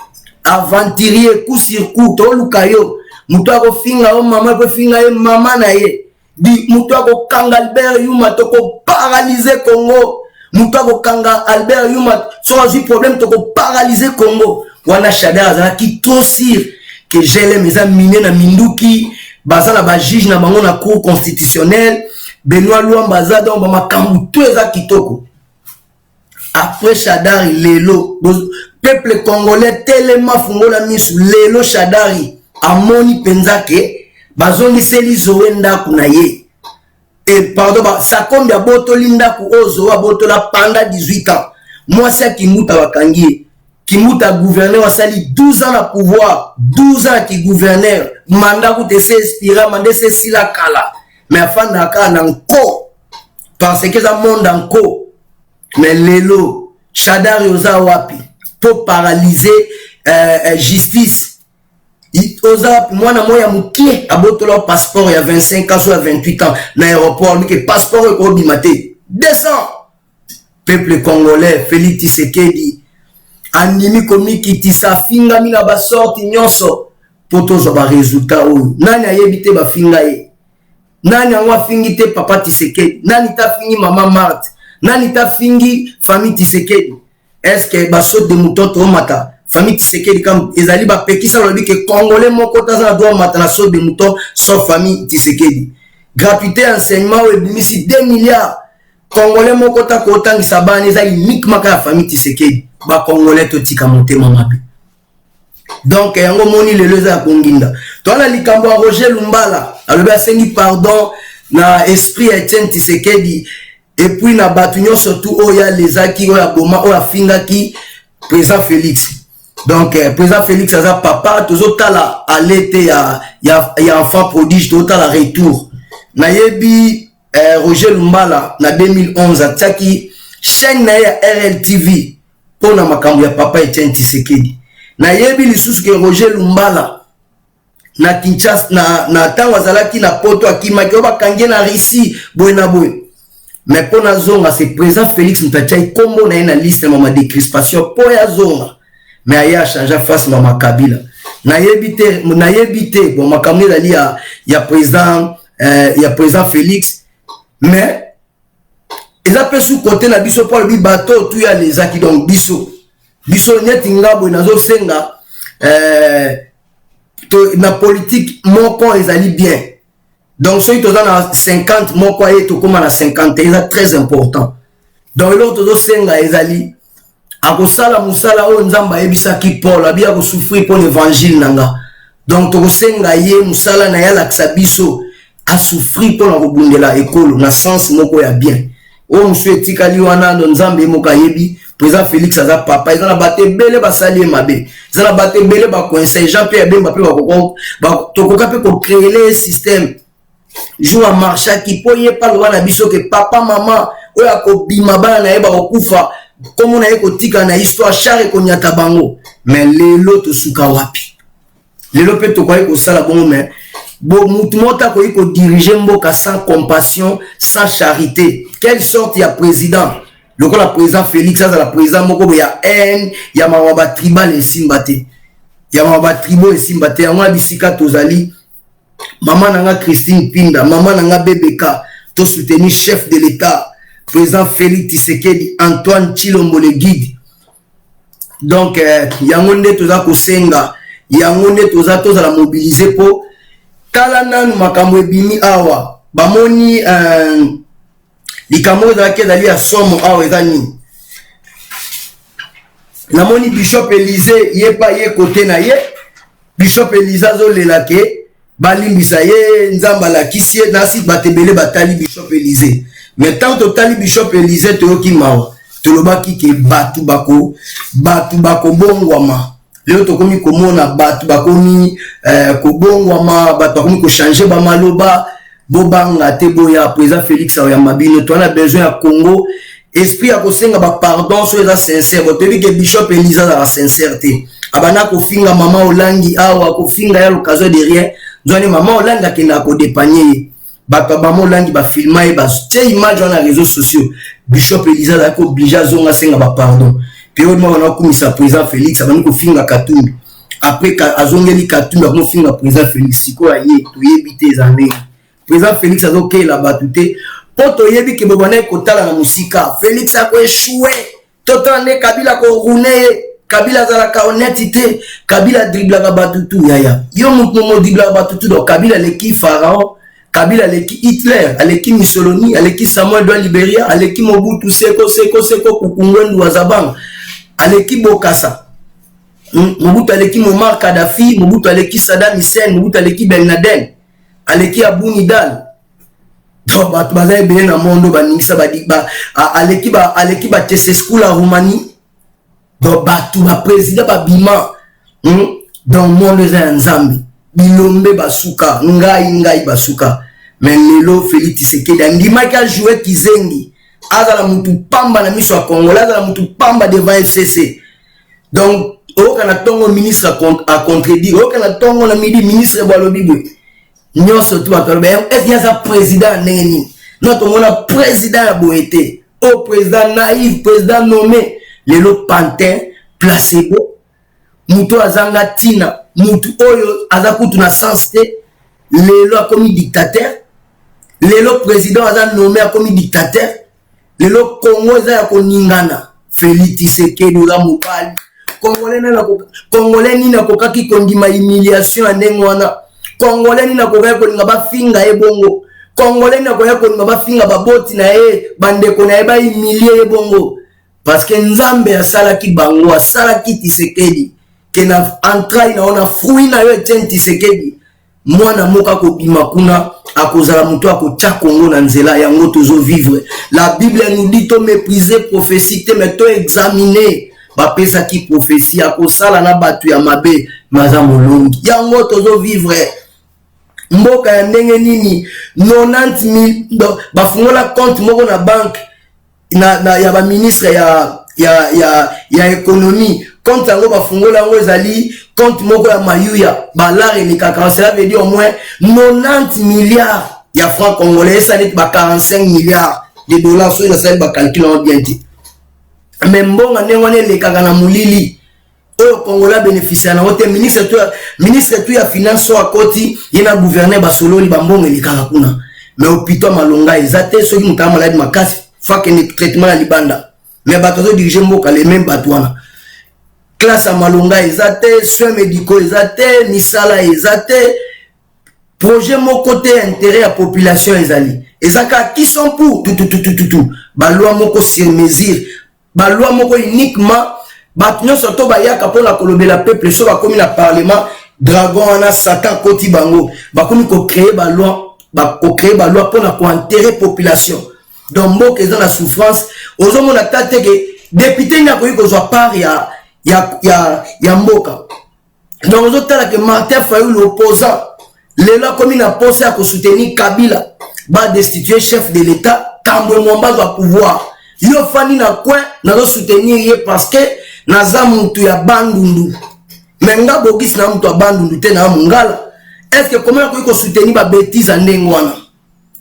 aventurier coup sur coup to lukayo mutu ako finga o mama ko finga e mama na ye di mutu ako kanga Albert Yuma to ko paralyser Congo mutu ako kanga Albert Yuma so azi problème to ko paralyser Congo wana Shadari azala ki trop sûr que j'ai mes amis na minduki bazala ba juge na bango na cour constitutionnelle Benoît Luamba zada ba makambu to eza kitoko après Shadari lelo peuple congolais tellement fungola misu lelo Shadari amoni penzake bazongi seli zoenda kuna ye et pardon ça combien ya botoli ndaku ozo wa botola panda 18 ans moi c'est Kimuta wakangi Kimuta gouverneur wasali 12 ans na pouvoir 12 ans qui gouverneur mandat ku te s'inspira mandé c'est sila kala mais afanda ka na nko parce que ça monde encore mais lelo Shadari oza wapi pour paralyser justice oza mwana moya mukie abotola passeport ya 25 ans ou ya 28 ans na aéroport que passeport ko bimate descend. Peuple congolais Félix Tshisekedi animi komiki tisafinga mina ba sorti nyonso poto zo ba résultat o nani ayebite ba finga ye nani angwa fingi te papa Tshisekedi nani ta fingi mama Marthe nani ta fingi famille Tshisekedi. Est-ce que ba saute de mutoto mata famille Tshisekedi comme ezali ba pekisa lobi que congolais moko taza doit mata na saute de mouton sauf famille Tshisekedi. Gratuité enseignement et bimisi 2 milliards congolais moko ta ko tangisa bana ezali uniquement ka famille Tshisekedi ba congolais to tika motema mabe. Donc yango moni lelo za konginda to na likambo Roger Lumbala alobi asengi pardon na esprit Etienne Tshisekedi et puis na batu surtout oya lezaki oya boma oya fingaki président Félix. Donc président Félix aza papa tozotala alete ya enfant prodige tozotala retour na yebi Roger Lumbala na 2011 ataki chaîne na ya RLTV pona makambo ya papa Etienne Tshisekedi. Na yebi lisusu ke Roger Lumbala na Kinshasa na tango azalaki na poto akimaki obakange na Russie boye na boye. Mais pour la zone, c'est président Félix Ntachai combo na une liste de décrispation pour la zone. Mais il a changé face à Kabila. Na yebite bon makamne dali ya président Félix mais ils appellent sous côté na biso pour le bateau tout ya les aki donc biso nyeti ngabo nazo senga na politique moko ezali bien. Donc, ceux qui sont dans 50, mon quoi est tout comme à 50, c'est très important. Donc, l'autre, c'est Ezali. Akosala musala o nzamba ebisa ki Paul, abia ko souffrir pour l'évangile nanga. Donc, to senga ye musala na ya laksa biso a souffrir pour la robundela école, na sens moko ya bien. O monsieur etikali wana ndo nzamba emoka yebi, président Félix aza papa, ils ont battu belé basali mabe. Ils ont battu belé ba conseil Jean-Pierre Bemba pe ba to ko kapé ko créer le système. Joue à marcher qui peut y pas loin biso que papa maman oya ko bima bana na eba okufa comme on a ekotika na histoire chare ko nyata bango mais lelo to suka wapi lelo pe to kwa ko sala bon mais bon mutu mota ko diriger mboka sans compassion sans charité. Quelle sorte ya président le la président Félix ça la président moko ya haine ya mawaba tribal et simbate ya mawaba tribo et simbate ya mwa bisika tozali. Maman nanga Christine Pinda, maman nanga BBK, to soutenir chef de l'État, président Félix Tshisekedi, Antoine Chilombo le guide. Donc, yangonde toza kosenga, yangonde toza la mobiliser pour talana makamwe bimi awa, bamoni likambo za kezali ya somo awa ezani. Namoni Bishop Élysée yepa ye côté na ye, Bishop Élysée zo lelake balimbisa ye nzamba la kisie nasi batebele batali Bishop Élysée. Mais tant totali Bishop Élysée toyoki mawa tolobaki ke batu bako bongwama leo tokomi komona batu bakomi kobongwama batu bakomi ko changer ba maloba bobanga te boya président Félix ya mabino to na besoin ya Congo esprit ya kosenga ba pardon so eza sincère botebi ke Bishop Élysée la sincérité abana ko finga mama olangi awa ko finga ya l'occasion de rien. Zone maman olanga kena ko dépanier bato ba molangi ba filmer ba té image na réseaux sociaux Bishop Élysée a obligé zonga senga ba pardon période moi on a commis sa président Félix abani ko finga Katumbi après azongeli Katumbi ko finga président Félix siko aye to yebite zané président Félix azoké la batute poto yebi ke bobana ko tala na musika Félix a ko échoué totane Kabila ko rouler Kabila zalaka honnêteté, Kabila dribla batutu yaya. Yo mutumo dribla batutu donc Kabila leki Pharaon, Kabila leki Hitler, aleki Mussolini, aleki Samuel Doa Liberia, aleki Mobutu Seko Kukungwendu Wazabang, aleki Bokassa. Mobutu aleki Muammar Kadhafi, Mobutu aleki Saddam Hussein, Mobutu aleki Ben Laden, aleki Abou Nidal. Donc batu bazaye bene na mondo baningisa badiba, aleki ba Tesescu la Roumanie. Donc batu ba président ba bima dans monde za nzambi bilombe basuka ngai basuka mais lelo Félix Tshisekedi ndima ka jouer kizengi azala mutu pamba na miso ya Congo azala mutu pamba devant FCC donc Oka na tongo ministre a contredire. Oka na tongo na midi ministre Balobibwe. Nyoso tu atolobe. Est-ce qu'il y a ça président neni? Non, tout le monde a président à Boété. Au président naïf, président nommé. Lelo pantin, placebo. Muto azanga tina. Mutu oyo azakutu na sensité. Lelo a commis dictateur. Lelo président aza nommé a commis dictateur. Lelo Congo eza ya koningana. Félix Tshisekedi la mobali. Congolais ni na kokaki kondima humiliation ndenge wana. Congolais ni na kokaki koninga bafinga ebongo. Congolais ni na kokaki koninga bafinga baboti na bandeko na ba humilier ebongo. Parce que Nzambe asalaki bango, asalaki Tshisekedi. Ke na entraille na ona fruit na yo Etienne Tshisekedi. Mwana moka ko bima kuna akozala muto akotia Congo na nzela yango tozo vivre. La Bible nous dit to mépriser prophétie mais to examiner. Bapesa ki prophétie akosala na batu ya mabe maza molongi. Yango tozo vivre. Mboka ya ndenge nini 90,000 bafungola compte moko na banque na ya ba ministre ya économie. Compte yango bafungola yango ezali compte moko ya mayuya balare ni kaka, cela veut dire au moins 90 milliards ya francs congolais, ça dit ba 45 milliards de dollars, so ça ba calculer bien dit. Mais mbonga ndengone le kaka na mulili o Congola bénéficiaire na wote ministre tu ya finance so akoti yena gouverner basololi bambonga le kaka kuna. Mais hôpital malonga ezate so ki mutama malade makasi fake ni traitement ya libanda. Mais batozo diriger mboka les mêmes batwana. Classe à malonga ezate, soins médicaux ezate, misala ezate, projet mon côté intérêt à population ezali. Ezaka qui sont pour tout. Ba loi moko sur mesure, ba loi moko uniquement batunyo soto ba yaka pour la kolobela peuple so ba komi na parlement dragon ana satan koti bango. Ba komi ko créer ba loi pour na ko enterrer population. Donc mboka ezana la souffrance, ozo mona tate ke député na ko yiko zo part ya mboka. Donc on a que Martin Fayou l'opposant Léla comme il a pensé à soutenir Kabila va destituer chef de l'État Tambwe Mwamba va pouvoir yo fani na coin na soutenir parce que naza muntu ya bandundu menga bogis na muntu ya bandundu te na mungala. Est-ce que comment ko soutenir ba bêtise ndenge wana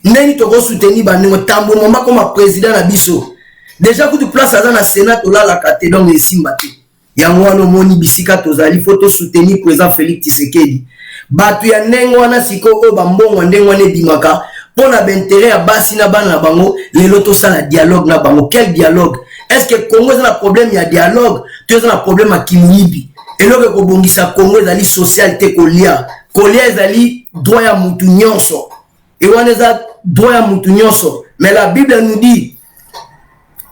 ndeni to ko soutenir ba ndenge Tambwe Mwamba comme président na biso déjà coup de place à na Sénat to la kate donc esimbati Yangwano moni bisika tozali photo soutenir président Félix Tshisekedi. Batu ya ndenge wana siko bambongo ndenge wana bimaka pona b'intérêt ya basi na bana bango lelo to sala dialogue na bango. Quel dialogue? Est-ce que Congo a un problème ya dialogue? Tu as un problème à Kimibi. Et là que bongisa Congo ezali socialité kolia. Kolia ezali droit ya mutu nyonso. Et wana za droit ya mutu nyonso. Mais la Bible nous dit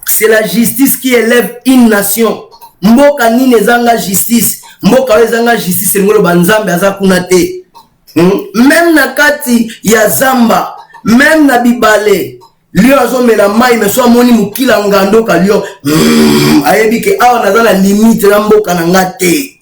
c'est la justice qui élève une nation. Mboka nini ezanga justice, mboka ezanga justice ngolo banzambe aza kuna te. Même na kati ya zamba, même na bibale, lio azomela mai mais so moni mukila ngando ka lio. Ayebi ke awa nazana limite na mboka na ngate.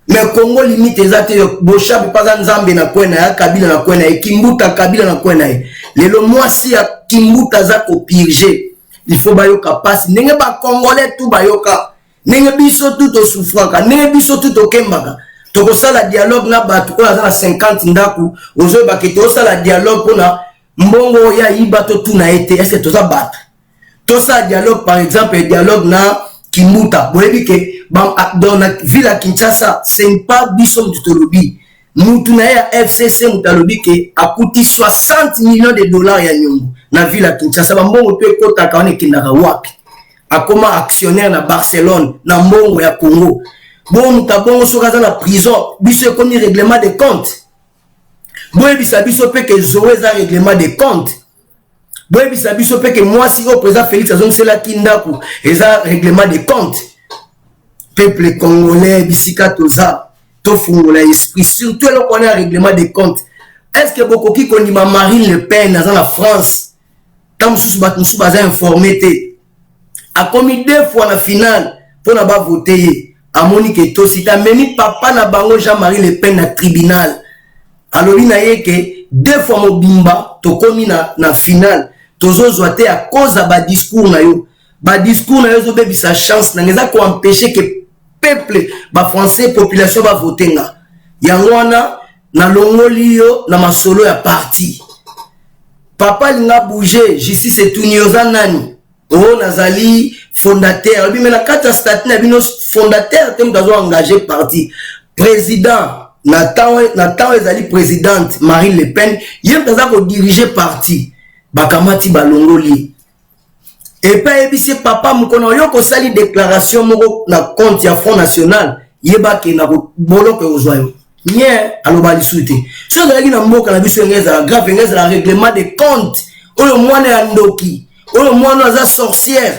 Mais Congo limite ezate boshabi paza nzambe na kwena ya Kabila na kwena ekimbuta Kabila na kwena e. Lelo mwasi ya kimbuta za ko purger. Il faut bayoka passe ndenge ba Congolais tout bayoka. Nenge biso tout au souffraka, nenge biso tout au kembaka. Toko sala dialogue na batu ko na 50 ndaku, ozo ba ke to sala dialogue pona mbongo ya ibato tout na été, est-ce que to sa battre. To sa dialogue par exemple dialogue na Kimuta, boyebi ke dans la ville à Kinshasa, c'est pas biso mutolobi. Mutu na ya FCC mutalobi ke akuti 60 millions de dollars ya nyongo na ville à Kinshasa, mbongo to ekota ka one kinaka wapi. Comme actionnaire na Barcelone, na mbongo ya Congo. Bon, nous avons dans la prison, biso comme règlement de compte. Bon, biso pe que Zoé za règlement de compte. Bon, biso pe que moi si au président Félix Azong c'est la kindaku, et ça règlement de compte. Peuple congolais bisika toza, to fungola esprit, surtout là qu'on a un règlement de compte. Est-ce que beaucoup qui connaît Marine Le Pen dans la France, tant sous baza informé a commis 2 fois la finale pour n'a pas voter à Monique Tosita même papa na bango Jean-Marie Le Pen na tribunal alors il n'a que 2 fois mo bimba to commis na finale tozo zoate à cause ba discours na yo zo bebi sa chance na ngeza ko empêcher que peuple ba français population ba votenga yangwana na longoli yo na masolo ya parti papa linga bouger justice etunioza nani o nazali fondateur bi mena kata statut na bino fondateur te mutazo engagé parti président Nathan ezali présidente Marine Le Pen yem taza ko diriger parti bakamati balongoli et pas ebisi papa mukono yo ko sali déclaration moko na compte ya Front National yeba ke na boloko ozwayo nie alobali suite so dalaki na mboka na biso ngeza grave ngeza la règlement de compte oyo mwana ya ndoki oyo mwana aza sorcière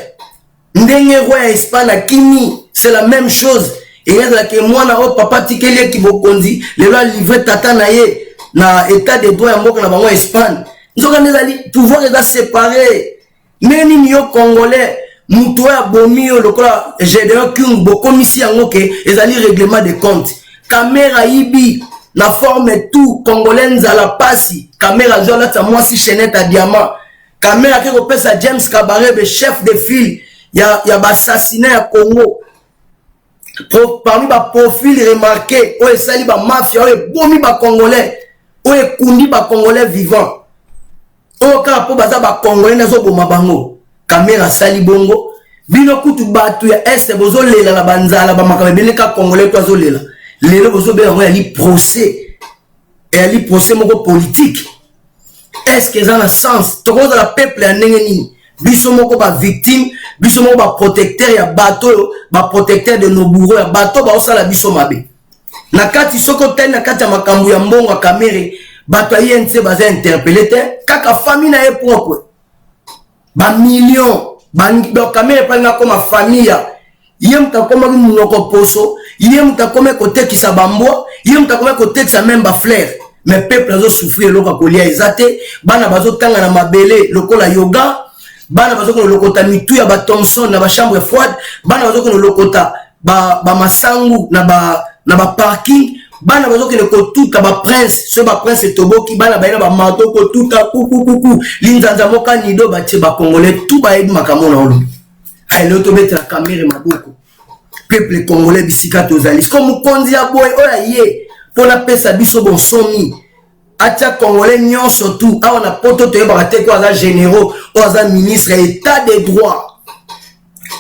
ndenge roi ya Espagne kimi c'est la même chose et ngeza ke mwana o papa tikeli ki bokonzi le loi livré tata na ye na état de droit ya mboka na bango Espagne nzoka nezali pouvoir est séparé neni niyo congolais muto ya bomi yo lokola Gédéon Kyung bokomisi yango ke ezali règlement de compte caméra ibi la forme tout congolais nzala pasi caméra zola ta moi si chaînette à diamant caméra ke kopesa James Kabarebe chef de file ya assassinat ya Congo parmi ba profil remarqué o esali ba mafia o bomi ba congolais o ekundi ba congolais vivant o ka po baza ba congolais nazo boma bango caméra sali bongo bino kutu batu ya est bozo lela la banzala ba makabe beneka congolais to azo lela lelo bozo be yango ya li procès et li procès moko politique est-ce que ça a sens to ko la peuple ya ndenge nini biso moko ba victime biso moko ba protecteur ya bateau ba protecteur de nos bourreaux ya bateau ba osala biso mabe na kati soko tena na kati ya makambu ya mbongo ya kamere bato ayente baza interpellé te kaka famille na ye propre ba million ba kamere pa nga koma famille ye mutakoma ki munoko poso ye mutakoma kote ki sa bambo ye mutakoma kote sa même ba fleur mais peuple azo souffrir loka kolia ezate bana bazo tanga na mabele lokola yoga bana bazo ko lokota mitu ya ba Thompson na ba chambre froide bana bazo ko lokota ba masangu na ba parking bana bazo ko tuta ba prince so ba prince toboki bana ba ina ba mato ko tuta kuku linzanza moka nido ba tse ba congolais tout ba edi makamona olo ay lo to mettre la caméra maboko peuple congolais bisika tozalis comme konzi ya boy oya ye pona pesa biso bon somi atia congolais nyon surtout a on a poto to yeba te ko aza généraux ou aza ministre état de droit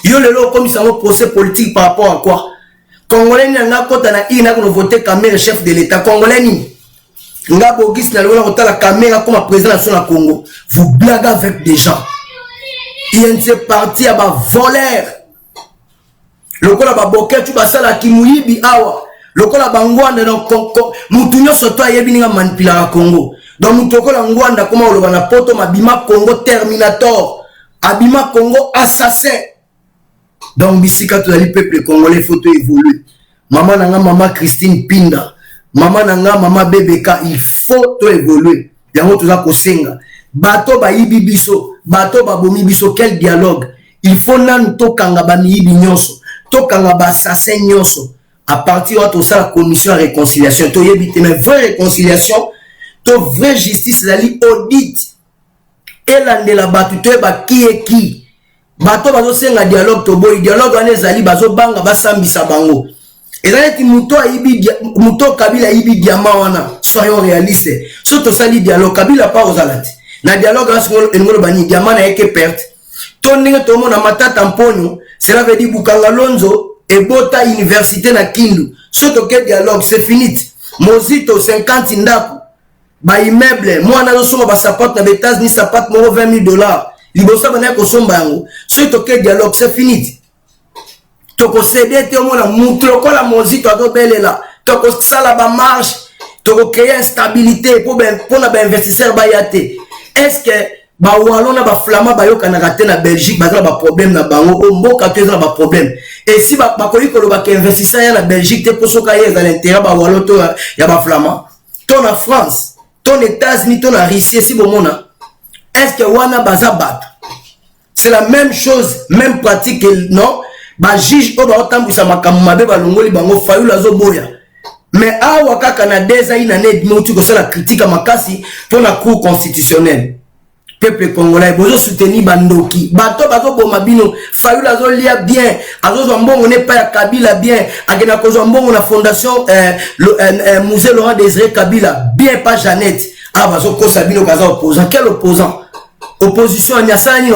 yo lelo comme ça un procès politique par rapport à quoi congolais ni nga kota na ina ko voter caméra chef de l'état congolais ni nga bogis na lelo ko la caméra comme président sur la Congo vous blaguez avec des gens il y a une partie à ba voleur lokola ba boké tu ba sala kimuyibi awa lokola bangwanda na mutu nyonso to ayebi ninga manipula na Congo donc mutu lokola ngwanda koma oloba na poto mabima Congo terminator abima Congo assassin donc bisika to ali peuple congolais faut évoluer maman nanga maman Christine Pinda maman nanga maman Bebeka il faut évoluer yango toza kosenga bato ba yibi biso bato ba bomi biso quel dialogue il faut nan to kanga ba yibi nyonso to kanga ba assassin nyonso à partir de ça la commission de réconciliation to yebite mais vraie réconciliation to vraie justice zali audit elande la batu to ba qui bato bazo senga dialogue to boy dialogue ane zali bazo banga basambisa bango ezali ti muto ayibi muto Kabila yibi diamant wana soyons réalistes surtout sali dialogue Kabila pas aux alati na dialogue asngolo engolo bani diamant na yeke perte to ndenge to mona matata mponyo cela veut dire Bukanga Lonzo et Bota université na Kindu surtout que dialogue c'est fini mozito 50 ndako ba immeuble moi na zo ba sapato na betas ni sapato mo $20,000 libosa bana ko somba yango surtout que dialogue c'est fini to ko céder te mona mutu lokola mozito do belela to ko sala ba marche to ko créer instabilité pour na ba investisseur ba yate est-ce que ba walona ba flama ba yoka na raté na Belgique ba ba problème na bango o mboka te na ba problème et si ba ko yiko ba investisseur ya na Belgique te posoka ye za l'intérêt ba waloto ya ba flama to na France to na États-Unis to na Russie si bomona est-ce que wana baza bat c'est la même chose même pratique non ba juge o ba otambisa makamu mabe ba longoli bango fayula zo boya mais awa kaka na 2 ans ina net mo tu ko sala critique makasi pour la cour constitutionnelle peuple congolais bozo soutenir bandoki bato bazo boma bino Fayulu azo lia bien azo mbongo ne pas ya Kabila bien akena ko mbongo na fondation musée Laurent Désiré Kabila bien pas Jeannette bazo kosa bino baza opposant quel opposant opposition nya sani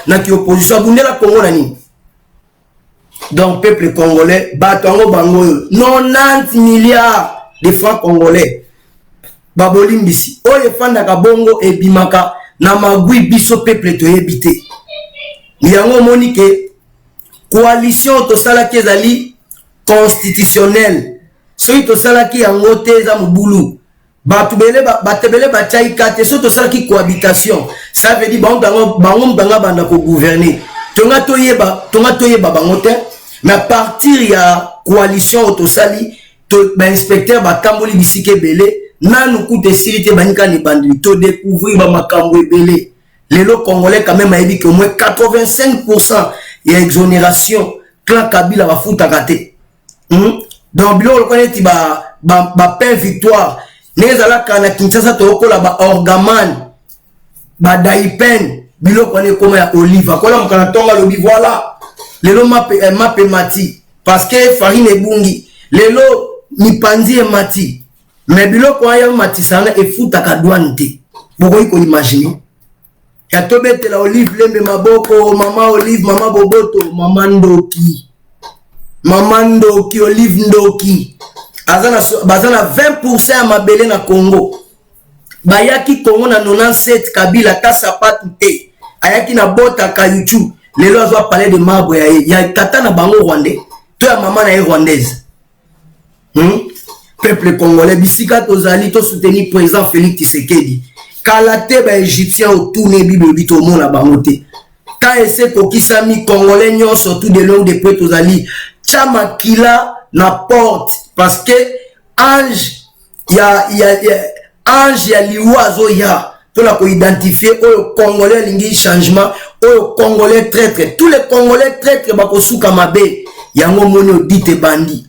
na ki opposition bundela Congo na nini. Donc peuple congolais bato ngo bango 90 milliards de francs congolais babolimbisi oye fanda ka bongo ebimaka na magui biso peuple to yebite yango monike coalition to sala kezali constitutionnelle soki to sala ki yango te za mubulu batubele batebele bachai kate so to sala ki cohabitation ça veut dire bango mbanga banda ko gouverner tonga toyeba bango te mais à partir ya coalition to sali to ba inspecteur ba kamboli bisike belé nanu kute sirite banika ni bandi to découvrir ba makambo ebele lelo congolais quand même a dit que au moins 85% ya exonération clan Kabila va fouta raté donc bilo connaît ba pain victoire nezala kana Kinshasa to kola ba orgaman ba daipen bilo connaît comment ya olive kola mkana tonga lobi voilà lelo mape mati parce que farine ebungi lelo mipanzi mati mais biloko aya matisanga efuta kadouane te boko iko imaginer ya tobete la olive lembe maboko mama olive mama boboto mama ndoki olive ndoki bazana 20% ya mabele na Congo bayaki Congo na 97 Kabila ta sapatu te ayaki na bota kayuchu lelo azo parler de marbre ya tata na bango rwandais to ya mama na rwandaise peuple congolais bisika tozali to soutenir président Félix Tshisekedi kalate ba égyptien autourner bible bito mona bangote ta ese kokisami congolais nyo surtout de long de près tozali chama kila na porte parce que ange ya liwazo ya pour la identifier au congolais lingi changement au congolais traître tous les congolais traître bakosuka mabe yango moni odite bandi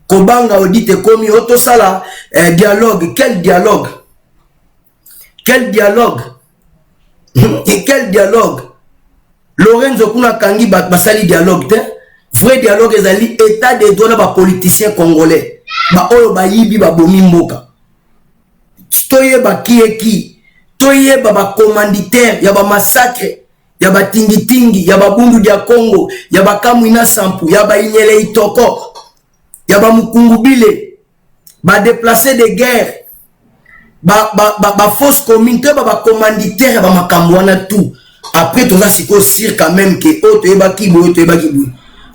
kobanga odite komi otosala dialogue quel dialogue et quel dialogue Lorenzo kuna kangi basali dialogue te vrai dialogue ezali état de droit na ba politiciens congolais ba oyo ba yibi ba bomi mboka toyeba kieki toyeba ba commanditaire ya ba massacre ya ba tingi ya ba bundu dia Congo ya ba kamwina sampu ya ba inyele itoko ya ba mukungubile ba déplacer de guerre ba fausse commune to ba commanditaire ba makambo wana tout après tout ça siko sir quand même que o toyeba kibo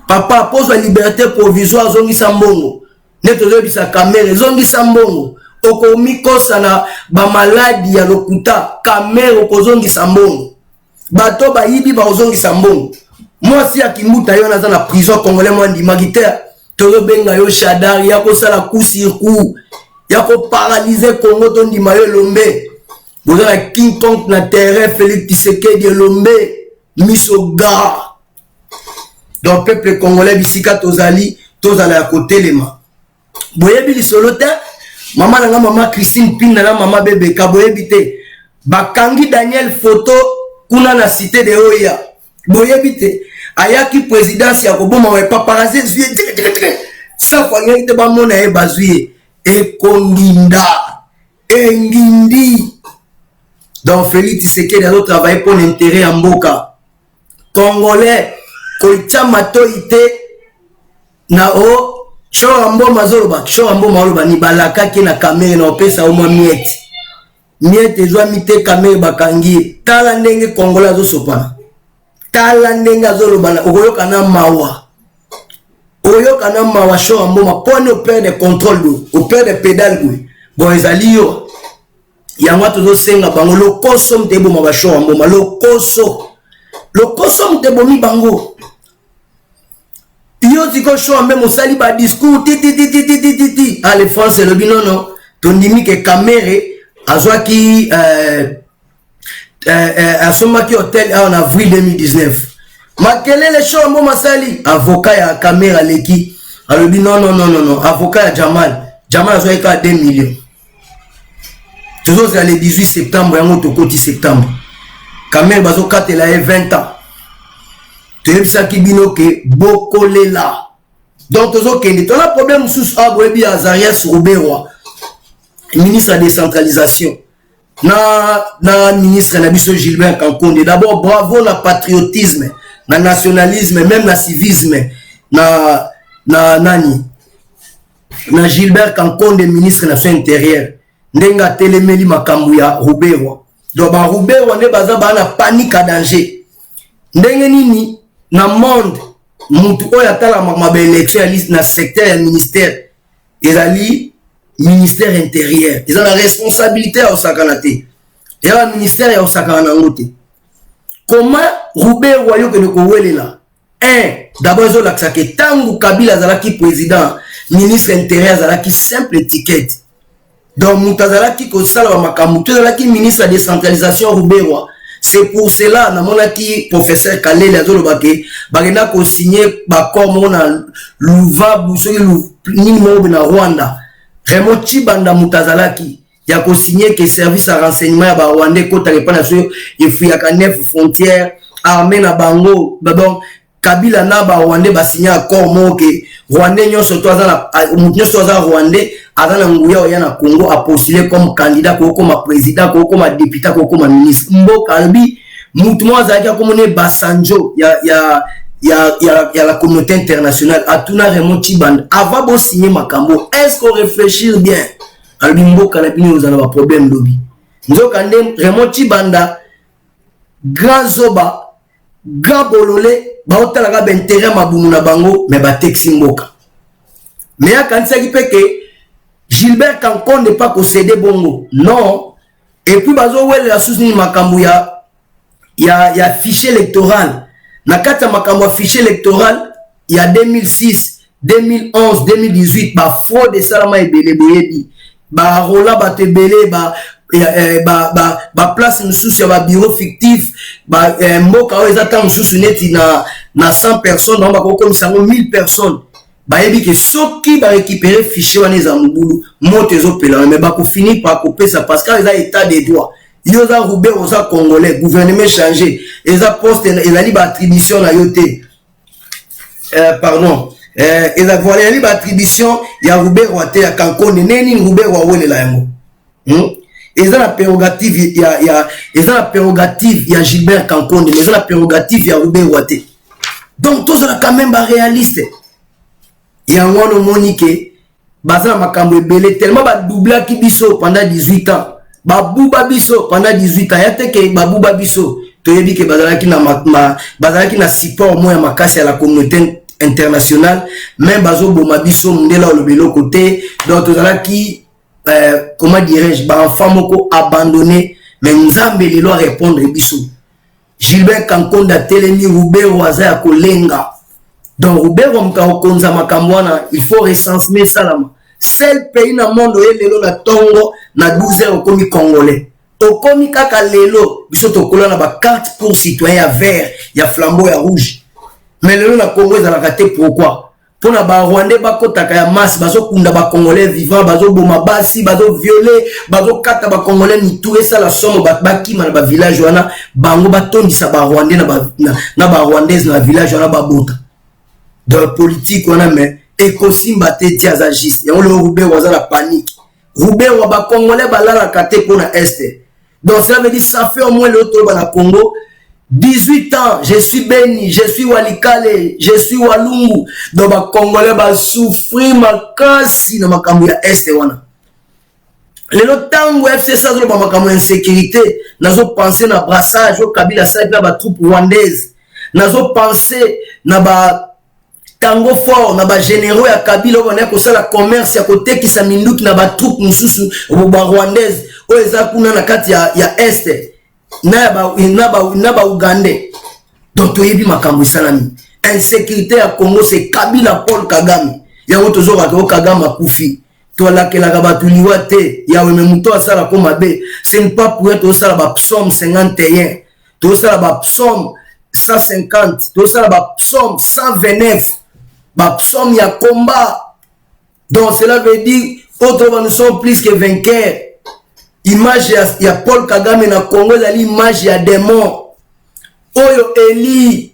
papa pose la liberté provisoire zongi sambongo neto bisa kamere zongi sambongo okomi kosa na ba maladi ya lokuta kamere okozongi sambongo bato ba yibi ba ozongi sambongo moi si akimbuta yo na prison congolais moi ndimagitaire to benga yo Shadari ya ko sala coup sur coup ya ko paralyser Congo to ndima yo lombe boza King Kong na terrain Félix Tshisekedi lombe misoga. Donc peuple congolais bisika tozali ya côté lema boyebi lisolo te mama nanga mama Christine Pinda na mama bebe ka boyebi te bakangi Daniel photo kuna na cité de Oya boyebi te ayaki présidence ya koboma wa paparazzi sa fanyete ba mona e bazuye e konginda engindi. Donc Félix Tshisekedi a travaillé pour l'intérêt en mboka congolais koicha matoite na o choambo mazoloba ni balaka ki na kamere na opesa o mwa miete zwa mite kamere bakangi tala ndenge congolais azosopana tala ndenge azolobana okoyoka na mawa choambo mapone au père de contrôle do au père de pédale do bon ezali yo yango tozosenga bango lokoso mtebo ma choambo lokoso mtebo mi bango yo tiko show même osali ba discours ti ale France le binono tondimi ke camere azwaki asomaki hôtel en avril 2019 makelele show mo masali avocat ya camera leki alobi non avocat ya Jamal azwaki ka 2 millions toujours le 18 septembre yango tokoti septembre Kamel bazo katela 20 ans. Toyebisaki bino ke bokolela. Donc tozo kende. Ton a problème sous Abwebi Azarias Roberwa, ministre de la décentralisation. Na ministre Nabiso Gilbert Kankonde. D'abord bravo na patriotisme, na nationalisme, même na civisme. Na Gilbert Kankonde, ministre de l'Affaires intérieures. Ndenga telemeli makambu ya Roberwa. Donc ba Roberwa ne baza ba na panique à danger. Ndenge nini na monde mutu oyo atala mabe élection na secteur ya ministère ezali ministère intérieur. Ils ont la responsabilité à Osakanate. Et le ministère est Osakanangote. Comment Roberwa yo que ne kowele là? D'abord ils ont l'accès tangu Kabila zalaki président, ministre intérieur zalaki simple étiquette. Donc Moutazalaki ko sala makamutu zalaki ministre de la décentralisation Roberwa. C'est pour cela namonaki professeur Kalele azolobake bagenda ko signer bakor mona Luvabu so ni mo na Rwanda. Raymond Chibanda Moutazalaki ya ko signer que service à renseignement ya ba Rwandais kota repana so et fuyaka 9 frontières armée na bango donc Kabila na ba Rwandais ba signer accord mo ke Rwandais nyonso to azala nyonso azala Rwandais azala nguya ya na Congo a postulé comme candidat ko comme président ko comme député ko comme ministre mboka albi mutu mo azalaki comme ne Basanjo ya la communauté internationale a tout na Raymond Chibanda avant de signer makambo. Est-ce qu'on réfléchit bien albi mboka na bino za na problème lobby nzoka ndem Raymond Chibanda grand zoba grand bololé ba otala ka intérêt mabumu na bango mais ba texi mboka mais akanisa ki peke Gilbert Kankonde n'est pas possédé bongo non et puis bazo wele la sous ni makambo ya fichier électoral na kata makambo fichier électoral il y a 2006 2011 2018 ba fraude salama ebele boyebi ba rola ba tebele ba place mususu ya ba bureau fictif ba mboka o ezata mususu neti na 100 personnes donc ba ko komisango 1000 personnes ba yebi ke soki ba récupérer fichier wana za mbulu moto ezopela mais ba ko finir par couper ça parce que ils a état des droits yo za Roubert oza congolais gouvernement changé eza poste ezali ba attribution na yote pardon eza voilà li ba attribution ya Roubert Wate ya Kankonde neni Roubert wa wele la yango eza la prérogative eza la prérogative ya Gilbert Kankonde mais eza la prérogative ya Roubert Wate donc tous là quand même ba réaliste ya ngono monique bazana makambo ebele tellement ba doubler ki biso pendant 18 ans ba buba biso pendant 18 ans yate ke ba buba biso to yebi ke bazalaki na bazalaki na support moya makasi à la communauté internationale même bazo boma biso ndela olobelo côté donc tozalaki comment dirais-je ba enfant moko abandonné mais nzambe lelo répondre biso Gilbert Kankonde a telemi Roubert waza ya kolenga donc Roubert mka okonza makambwana il faut recenser salama seul pays na monde oye lelo na tongo na 12 heures okomi congolais okomi kaka lelo biso tokola na ba carte pour citoyen ya vert ya flambeau ya rouge mais lelo na Congo ezalaka te pourquoi pona ba Rwandais bakotaka ya masse bazokunda ba congolais vivant bazoboma basi bazovioler bazokata ba congolais mitu esa la somme bakima na ba village wana bango batondisa ba Rwandais na ba Rwandaises na village wana babota de politique wana mais ekosimba te diazagis ya le Roubert waza la panique Roubert wa ba congolais balala kate pona est donc ça veut dire ça fait au moins le tour na Congo 18 ans je suis Beni je suis Walikale je suis Walungu donc ba congolais ba souffrir makasi na makambo ya est wana lelo tango FC ça zo ba makambo insécurité nazo penser na brassage au Kabila ça ba troupe rwandaise nazo penser na ba tango fort na ba généraux ya Kabila on ko sala commerce ya côté ki sa minduki na ba troupe mususu ba rwandaise o eza kuna na kati ya est na ba Ugandais donc toyebi makambo salami insécurité ya Congo c'est Kabila Paul Kagame ya otozo ka Kagame akufi to la ke la kabatu liwate ya we memuto asala ko mabe c'est ne pas pour être au sala ba psaume 51 to sala ba psaume 150 to sala ba psaume 129 ba psaume ya combat donc cela veut dire autrement nous sommes plus que vainqueurs. Image ya Paul Kagame na Congo zali image ya démon oyo eli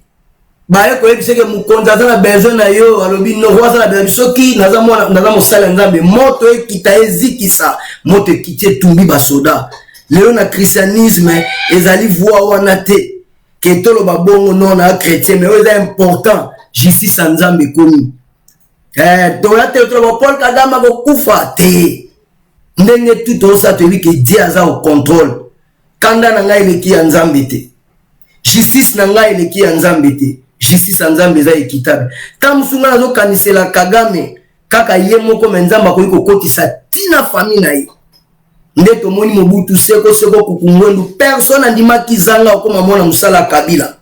baye koyebisa ke mokonzi aza na besoin na yo alobi no roi aza na besoin soki naza mosala nzambe moto ekita ezikisa moto ekiti etumbi basoda lelo na christianisme ezali voix wana te ke toloba bongo non na chrétien mais oyo eza important justice ya nzambe ekomi toya te toloba Paul Kagame akokufa te ndenge tu toyosa toyebi ke Dieu aza au contrôle kanda na ngai eleki ya nzambe te justice na ngai eleki ya nzambe te justice ya nzambe eza équitable ta mosunga nazokanisela Kagame kaka ye moko me nzambe akoki kokotisa tina famille na ye nde tomoni Mobutu seko kukungwendu personne andimaki zanga okoma mona musala Kabila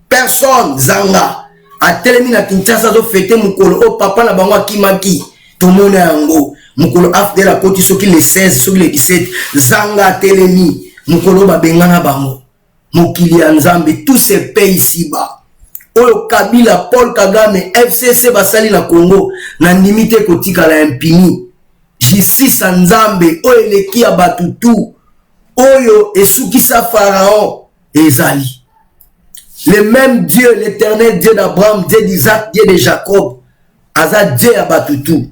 personne zanga atelemi na Kinshasa azofete mokolo o papa na bango akimaki tomona yango mokolo afdel akoti soki le 16 soki le 17 zanga atelemi mokolo babengana bango mokili ya nzambe tous ces pays ici-bas oyo Kabila Paul Kagame FCC basali na Congo na ndimite kotikala impini justice ya nzambe oyo eleki ya batutu oyo esukisa Pharaon ezali le même Dieu l'éternel Dieu d'Abraham Dieu d'Isaac Dieu de Jacob aza Dieu ya batutu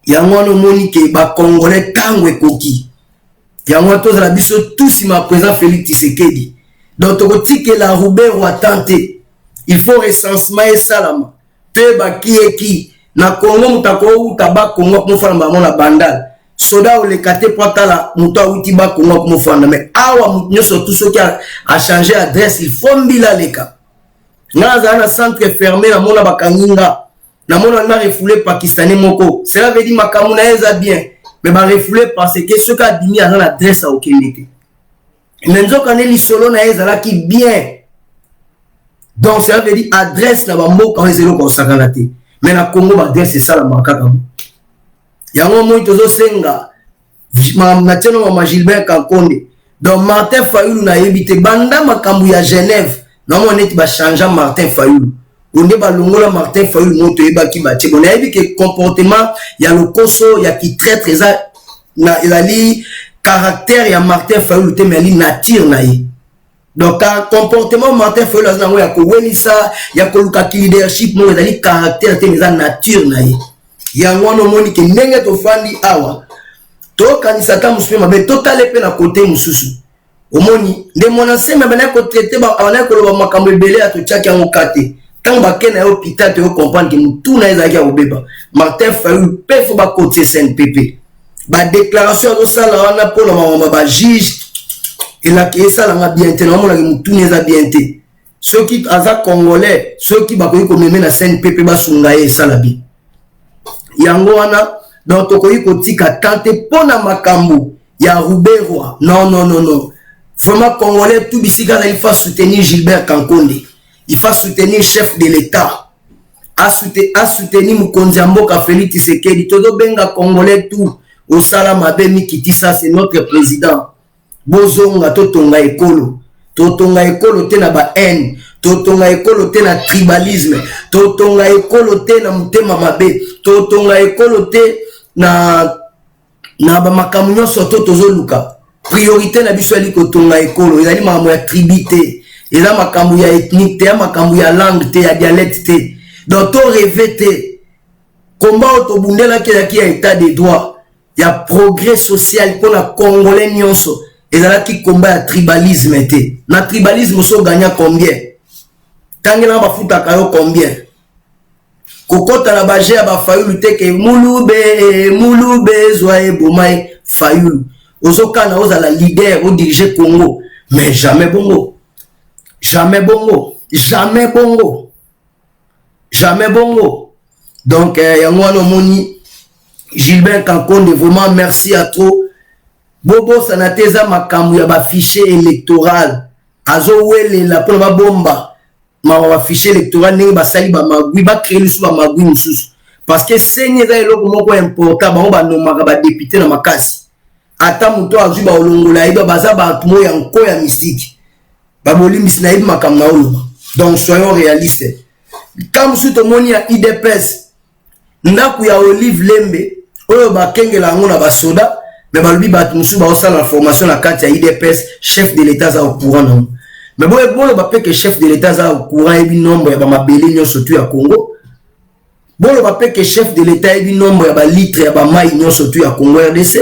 yango wana omoni ke bakongolais tango ekoki yango tozala biso tous ma présent Félix Tshisekedi donc tokotikela Robert Watante il faut recensement esalama pe bakieki na Congo mutako uta ba Congo kumufana bango na bandal soda olekate potala muto awuti ba Congo kumufana mais awa nyoso tout ce qui a changé adresse il faut mbila leka ngaza na centre fermé na mona bakanginga na mona na refoulé pakistanais moko cela veut dire makamuna eza bien mais ba refoulé parce que ce qu'a dimi à l'adresse à okendete menzo kaneli solo na ezala ki bien donc cela veut dire adresse na ba mboka ezelo kosakana te mais na Congo ba adresse ça la makaka yango moi tozo senga na teno ma Gilbert Kankonde donc Martin Fayulu na yebite banda makambu ya Genève na mo neti ba changer Martin Fayulu onde ba longola Martin Fayulu moto yebaki ba te bona yebi ke comportement ya lokoso ya ki traître eza na ezali caractère ya Martin Fayulu te mais ali nature na ye donc comportement Martin Fayulu azana ya ko welisa ya ko luka leadership mo ezali caractère te mais eza nature na ye yango no moni ke ndenge to fandi awa to kanisa ta musume mabe totale pe na côté mususu omoni nde mona sema bana ko traiter ba ana ko loba makambo ebele ato tchaki yango kate tant ba kena hôpital te comprendre que mutu na ezaki ya obeba Martin Fayulu pe fo ba côté SNPP ba déclaration do sala wana pour la mama ba juge et la qui ça la bien te na mona ke mutu na eza bien te ceux qui aza congolais ceux qui ba ko komeme na SNPP ba sunga ye sala bi yango wana donc tokoyi kotika tante pona makambo ya Ruberwa non vraiment congolais tout bisika il faut soutenir Gilbert Kankonde il faut soutenir chef de l'état a soutenir mokonzi ya mboka Félix Tshisekedi todo benga congolais tout au sala mabe mikiti ça c'est notre président bozonga totonga ekolo te na ba haine totonga ekolo te na tribalisme totonga ekolo te na mutema mabe totonga ekolo te na ba makambo nyonso tozoluka priorité na biso ali kotonga ekolo ezali makambo ya tribité eza makambo ya ethnique te ya makambo ya langue te ya dialecte te donc to rêve te combat otobundelaki ya état de droit ya progrès social pour la congolais nyonso ezalaki combat ya tribalisme te na tribalisme so gagna combien tangela bafutaka yo combien kokota na baje ya ba Fayulu te ke mulube zwa bomai Fayulu ozokana ozala leader o diriger Congo mais jamais bongo donc yango wana moni Gilbert Kankonde vraiment merci à toi bobo sanateza makambu ya ba fichier électoral azo wele la pour ba bomba ma fichier électoral ne ba sali ba magui ba créer su ba magui mususu parce que senye za eloko moko important ba ba nomaka ba député na makasi ata muto azu ba olongola iba baza ba tumo ya nko ya mystique ba bolimbisi na iba makambu na olo donc soyons réalistes comme sous to moni ya IDPS ndaku ya Olive Lembe oyo ba kengela ngo na ba soda mais balobi bat musu ba osala la formation na kati ya IDPS chef de l'état za au courant non mais bon ba pe que chef de l'état za au courant et bi nombre ya ba mabele nyo surtout ya Congo. Bon ba pe que chef de l'état et bi nombre ya ba litre ya ba mai nyo surtout ya Congo RDC.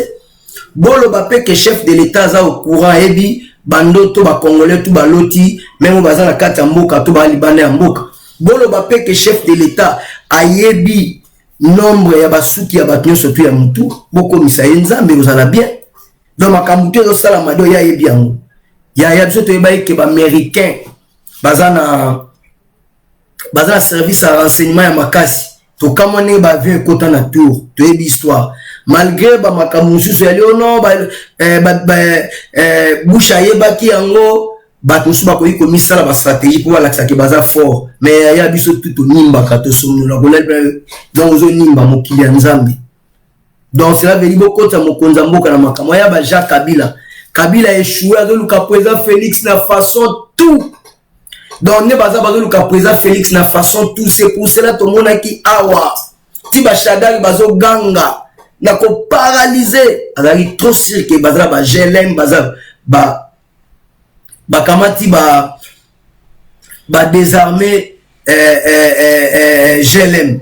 Bon ba pe que chef de l'état za au courant et bi bandoto ba congolais tout ba loti même baza na kati ya mboka to ba libana ya mboka. Bon ba pe que chef de l'état ayebi nombre ya basuki ya bato surtout ya mutu boko misayenza mais vous allez bien. Donc makambuto zo sala mado ya yebi yango. Ya biso to yeba ke ba américain bazana service à renseignement ya makasi to kamone ba vie kota na tour to yebi histoire malgré ba makamusu so ya leono busha yeba ki yango ba to suba ko iko misala ba stratégie pour la ke baza fort mais ya biso tout nimba ka to sono la golel donc zo nimba mokili ya nzambe. Donc cela veut dire beaucoup de mokonza mboka na makamwa ya ba Jacques Kabila échoué à Luka président Félix na façon tout. Donc ne baza Luka président Félix na façon tout, c'est pour cela tout le monde qui awa ti ba shadari bazo ganga na ko paralyser azali trop sûr que baza ba GLM baza ba kamati ba désarmer GLM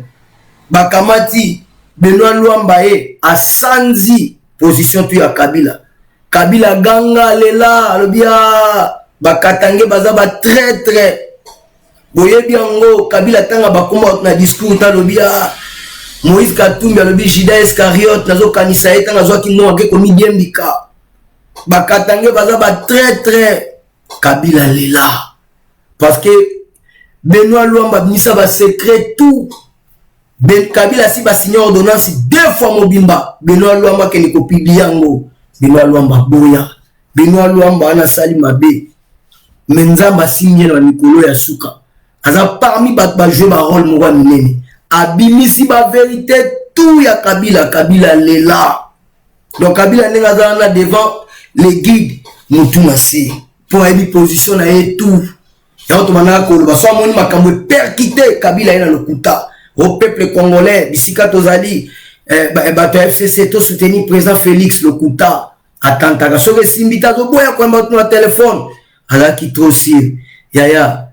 ba kamati Benoît Luambaye a sanzi position tu ya Kabila ganga lela alobia bakatange baza ba très boyebi yango Kabila tanga bakoma na discours ta lobia Moïse Katumbi alobi Judas Iscariot nazo kanisa etanga zo ki no ake komi diembika bakatange baza ba très Kabila lela parce que Benoît Luamba misa ba secret tout Kabila si ba signé ordonnance 2 fois mobimba Benoît Luamba ke ni ko publier yango Benoît Luamba boya Benoît Luamba ana sali mabe menzamba signé na Nikolo ya suka aza parmi ba jouer ba rôle mo minene abimisi ba vérité tout ya Kabila lela donc Kabila nenga za devant les guides mutu masi pour une position na et tout ya to manaka ko ba so moni makambo perkité Kabila ina lokuta au peuple congolais bisika tozali bato FCC to soutenir président Félix Lokuta atantaka soke simbita to boya kwa mba téléphone ala ki trop sir yaya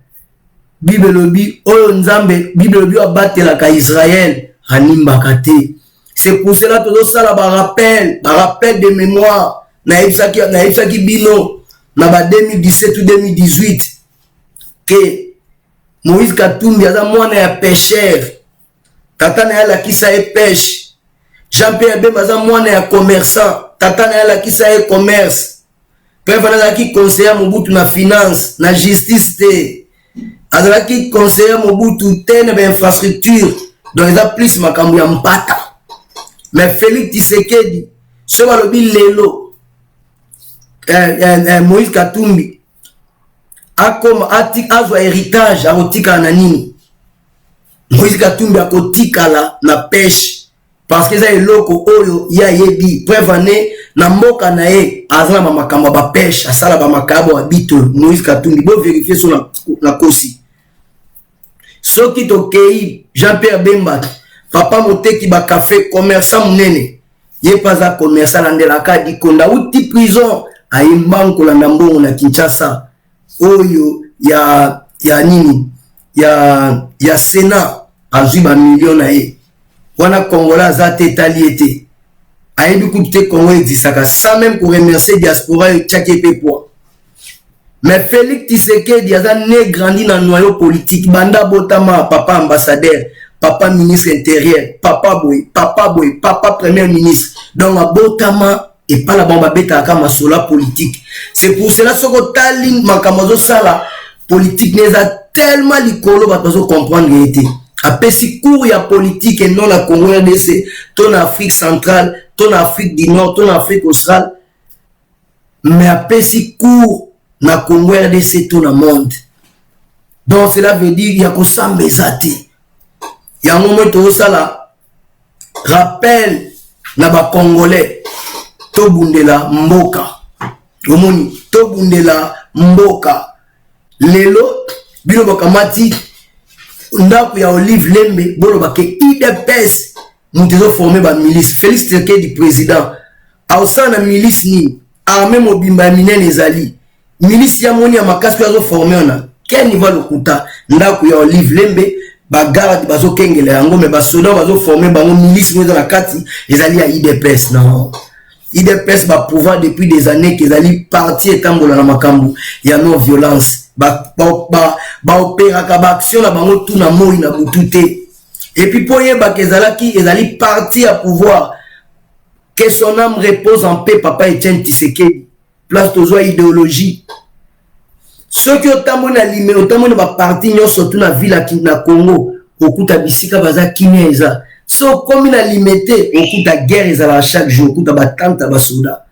Bible lobi oyo nzambe Bible lobi abatela ka Israël animba kate. C'est pour cela to sala ba rappel de mémoire na ibsaki bino na ba 2017 ou 2018 que Moïse Katumbi aza mwana ya pêcheur tata na yala kisa e pêche. Jean-Pierre Bemba mwana ya commerçant tata na yala kisa e commerce. Préfana la ki conseiller Mobutu na finance na justice te. Azala ki conseiller Mobutu te na infrastructure. Donc ils a plus makambu ya mpata. Mais Félix Tshisekedi so balobi lelo Moïse Katumbi akoma azwa héritage akotika na nini. Moïse Katumbi akotikala na pêche parce que ça eloko oyo ya yebi prévané na mboka na ye azala makambo ba pêche asala ba makabo habito Moïse Katumbi bo vérifier sur la kosi soki to kei Jean-Pierre Bemba papa moteki ba café commerçant munene ye paza commerçant landela ka dikonda uti prison ayimbanko la mbongo na Kinshasa oyo ya nini ya Sénat azui ba million na ye wana Kongola za tetali ete ayebi kute Congo exisaka sans même pour remercier diaspora yo tchake pepo. Mais Félix Tshisekedi aza né grandi na noyau politique banda botama papa ambassadeur papa ministre intérieur papa boy papa premier ministre donc abotama et pas la bomba beta kama sola politique. C'est pour cela soko tali makamazo sala politique neza tellement likolo bato comprendre été après si cours ya politique et non la Congo RDC ton Afrique centrale ton Afrique du Nord ton Afrique australe mais après si cours na Congo RDC ton monde. Donc cela veut dire il y a ko sambezate il y a un moment to sala rappel na ba congolais to bundela mboka omoni to bundela mboka lelo bino bakamati ndaku ya Olive Lembe bolo bake IDPS mutezo former ba milice Félix Tshisekedi président ausana milice ni armée mobimba minene ezali milice ya moni ya makasi ko formé on quel niveau lokuta ndako ya Olive Lembe bagarde bazo kengele yango mais basoda bazo former bango milice mo dans la kati ezali ya IDPS non IDPS ba pouvoir depuis des années que ezali parti etambola na makambo ya non violence ba opéra ka ba action na bango tout na moi na butute et puis pour yeba que ezali parti à pouvoir que son âme repose en paix papa Etienne Tshisekedi place tozo idéologie ceux qui ont na limé autant na ba parti nyo surtout na ville na Congo okuta bisika baza kineza so comme na limité okuta guerre ezala chaque jour okuta batanta basoda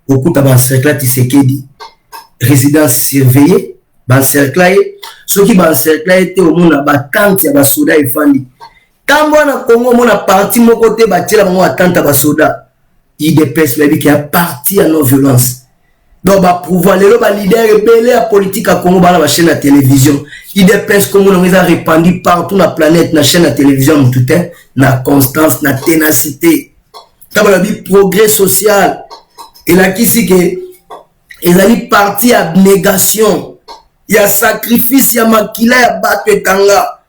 okuta ba cercle Tshisekedi résidence surveillée ba cercle ceux qui ba cercle était au monde batante ya basoda efandi tambo na Congo mona parti mon côté batela bango batanta basoda IDPS la qui a parti à non violence. Donc bah pouvoir les leader rebelle à politique à Congo dans la chaîne à télévision. IDPS comme on les a répandus partout na planète na chaîne à télévision tout est na constance na ténacité. Ça va dire progrès social. Et là qui c'est que ils allaient partir à abnégation. Il y a sacrifice, il y a makila, il y a battu tanga.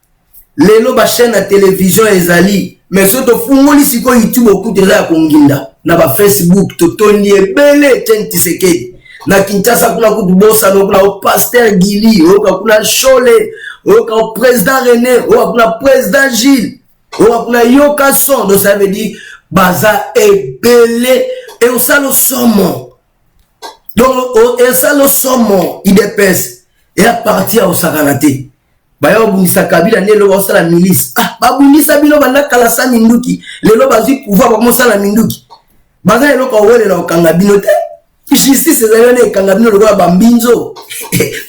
Les loba chaîne à télévision ils allaient mais surtout fungoli siko YouTube beaucoup de la konginda. Na ba Facebook totoni ebele Tshisekedi na Kinshasa kuna kutubosa no kuna pasteur Gili kuna Chole kuna président René kuna président Gilles kuna Yoka Son donc ça veut dire baza ebele et au salo somo donc au salo somo IDPS et à partir au sakanate baya obunisa Kabila ne lo basala milice babunisa bino banda kala sa minduki lelo bazi pouvoir ba mosala minduki baza eloko wele na okanga bino te justice ezali na ekanga bino lokola bambinzo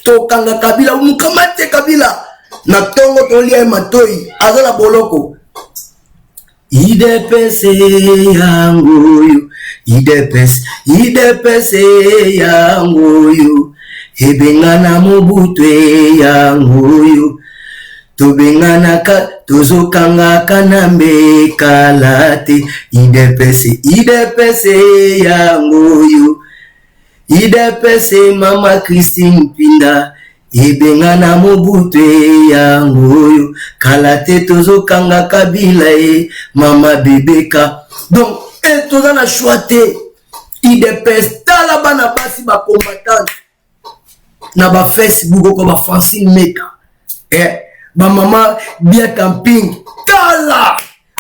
to kanga Kabila umukamate Kabila na tongo tolia matoi azala boloko IDPS yango yo IDPS yango yo ebengana mobutwe yango yo tobengana ka tozokanga kanambe kalate IDPS yango yo IDPS mama Christine Pinda ebengana mobutwe yango yo kalate tozokanga Kabila mama Bebeka donc tozana choite IDPS tala bana basi ba combattant na ba Facebook ko ba Francine Meka ba mama Bia Camping tala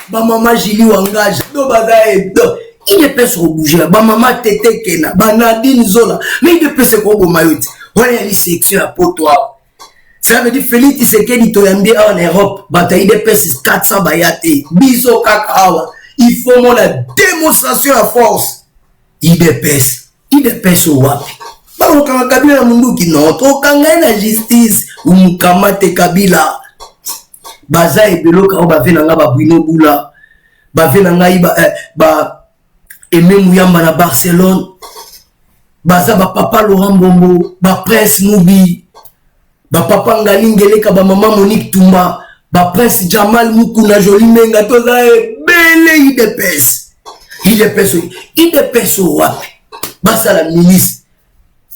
ba mama Julie Wangaja do bagaye do IDPS ko bouger ba mama Tete Kena ba Nadine Zola mais IDPS ko bo mayoti wala ya section ya potwa ça veut dire Félix Tshisekedi to yambi en Europe bata IDPS 400 bayate biso kaka awa il faut mon la démonstration à force IDPS wapi ba kanga Kabila munduki no to kanga na justice umukamate Kabila baza ebeloka o bavena nga babwino bula bavena nga ba Aimé Mouyamba na Barcelone baza ba papa Laurent Bombo ba Prince Mubi ba papa Ngalingeleka ba mama Monique Tumba ba Prince Jamal Mukuna Joli Menga toza bele IDPS wapi basa la ministre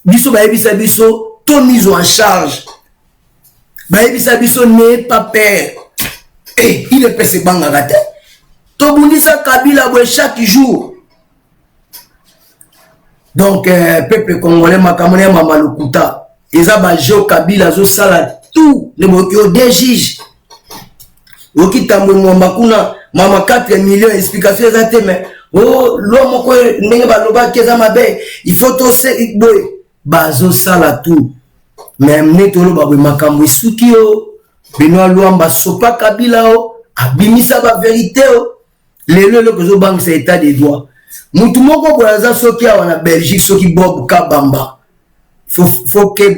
biso ba ebisa biso to mise en charge ba ebisa biso n'est pas père IDPS banga gata to bundisa Kabila bo chaque jour donc peuple congolais makamone mama lokuta eza ba Jo Kabila zo sala tout le mokyo des juges okitambo mwamba kuna mama 4 millions explication ezate mais l'homme ko ndenge ba loba keza mabe il faut to se boy bazo sala tout même netolo ba makambo isuki o Benoît Luamba sopa Kabila o abimisa ba vérité o lelo le kozo bank c'est état de droit mutu moko boyaza soki awa na Belgique soki Bob Kabamba faut que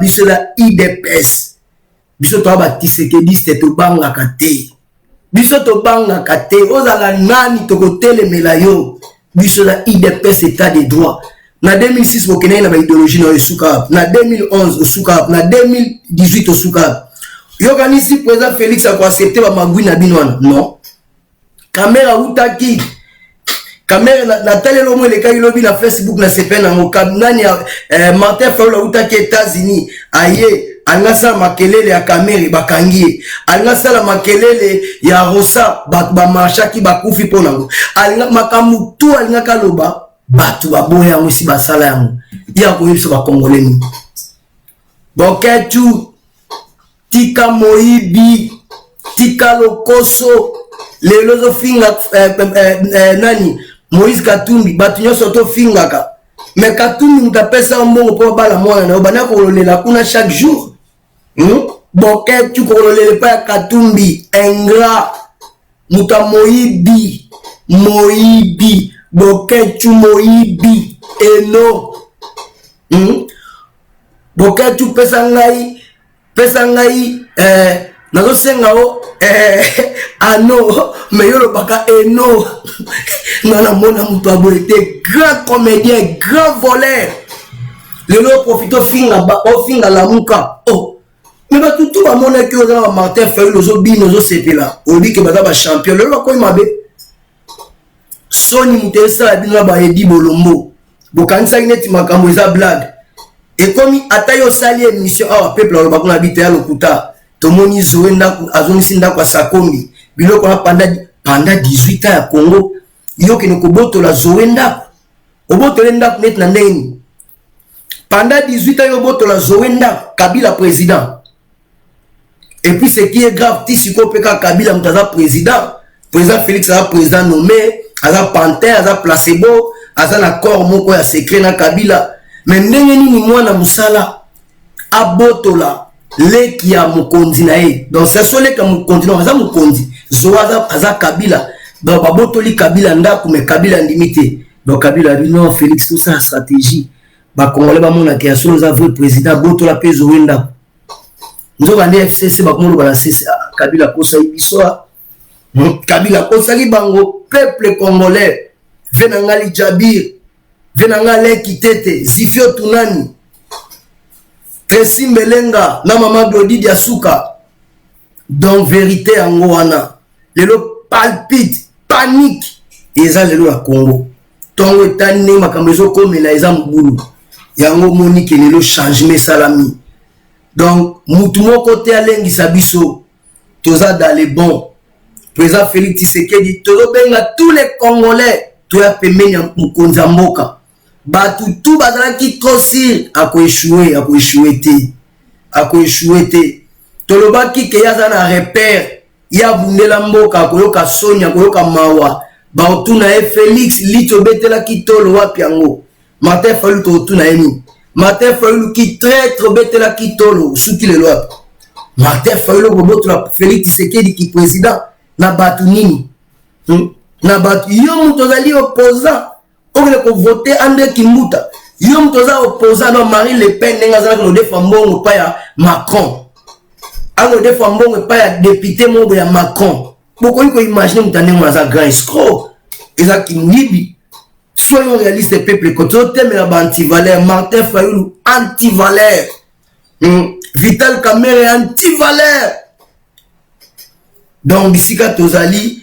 biso la IDPS biso to ba Tshisekedi to banga kate biso to banga kate ozala nani to kotele melayo biso la IDPS état de droit na 2006 bokene na ba idéologie na esuka na 2011 osuka na 2018 osuka yokanisi président Félix a accepté ba magui na binwana non caméra utaki caméra Nathalie Lomo le kai lobi na Facebook na CPN na nani Martin Fayulu utaki États-Unis aye angasa makelele ya caméra bakangi angasa la makelele ya Rosa ba marchaki bakufi ponango alinga makamutu alinga kaloba batu baboya musi basala yango ya koyebisa ba congolais ni boketu tika moibi tika lokoso lelo zo finga nani Moïse Katumbi batu nyoso to fingaka mais Katumbi mutapesa mbongo po bala mwana na bana ko lela kuna chaque jour boketu ko lela pa Katumbi ingrat muta moibi boketu moibi eno boketu pesa ngai nazo senga o ano meyolo baka eno nana mona muto aboite grand comédien grand voleur lelo profito finga la muka mais ba tout ba mona ki oza ba Martin Fayulu zo bino zo sepela obi ke ba champion lelo ko mabe soni mutesa bino ba Edi Bolombo bokanisa ineti makambo eza blague et comme atayo sali émission peuple lo ba kuna bité ya lokuta tomoni zoenda azonisi ndako sakombi biloko na pendant 18 ans ya Congo yoki ne kobotola zoenda obotola ndako net na ndeni pendant 18 ans yo botola zoenda Kabila président et puis ce qui est grave tisiko peka Kabila mutaza président Félix a président nommé aza pantin aza placebo aza na corps moko ya secret na Kabila mais ndenge nini mwana musala abotola leki ya mukonzi na ye donc ça so leka mukonzi na aza mukonzi zoaza aza Kabila donc babotoli Kabila ndako mais Kabila ndimité donc Kabila dit non Félix tout ça stratégie ba congolais ba mona ki aso za vrai président botola pe zoenda nzoka ndi FCC ba komolo ba CC Kabila kosa ibisoa Kabila kosa li bango peuple congolais venangali Jabir venangali Kitete Zifio Tunani Tracy Mbelenga na mama Glody Diasuka donc vérité yango wana lelo palpite panique eza lelo ya Congo tongo etani makambo ezo komela eza mbulu yango monique lelo changement salami donc mutu moko te alengisa biso toza dans les bons président Félix Tshisekedi tozo benga tous les Congolais toya pembeni ya mokonzi ya mboka batu tout bazalaki trop sir ako échoué te tolobaki ke yaza na repère ya bundela mboka koyoka sonya koyoka mawa baotuna e Félix lito betela kitolo wapi yango Martin Fayulu totuna eni Martin Fayulu ki traître betela kitolo suki le loi Martin Fayulu botula Félix Tshisekedi ki président na batu nini na batu yo mutozali opposant on ko voter André Kimbuta yo mtoza opposant no Marine Le Pen nenga zala ko defa mbongo pa ya Macron alo defa mbongo pa ya député mobo ya Macron boko ko imaginer mutane mwaza grand escroc eza kimnibi soyons réalistes peuple ko totem la anti-valeur Martin Fayulu anti-valeur Vital Kamerhe anti-valeur donc bisika tozali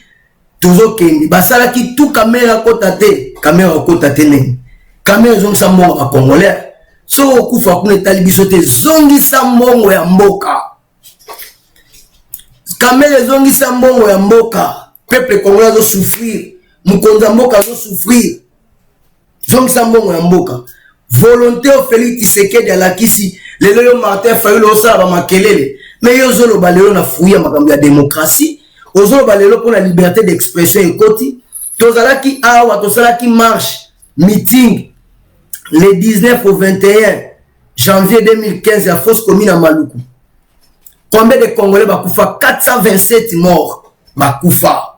tozo kendi basala ki tout caméra kota te neng caméra zongi sa mbongo a congolais so okufa kuna tali biso te zongi sa mbongo ya mboka caméra zongi sa mbongo ya mboka peuple congolais zo souffrir mukonza mboka zo souffrir zongi sa mbongo ya mboka volonté au Félix Tshisekedi alakisi lelo yo Martin Fayulu osala ba makelele mais yo zolo balelo na fuya makambo ya démocratie ozo balelo pour la liberté d'expression ekoti tozalaki awa tozalaki marche meeting le 19 au 21 janvier 2015 à Fosse commune à Maluku. Combien de Congolais bakufa? 427 morts bakufa.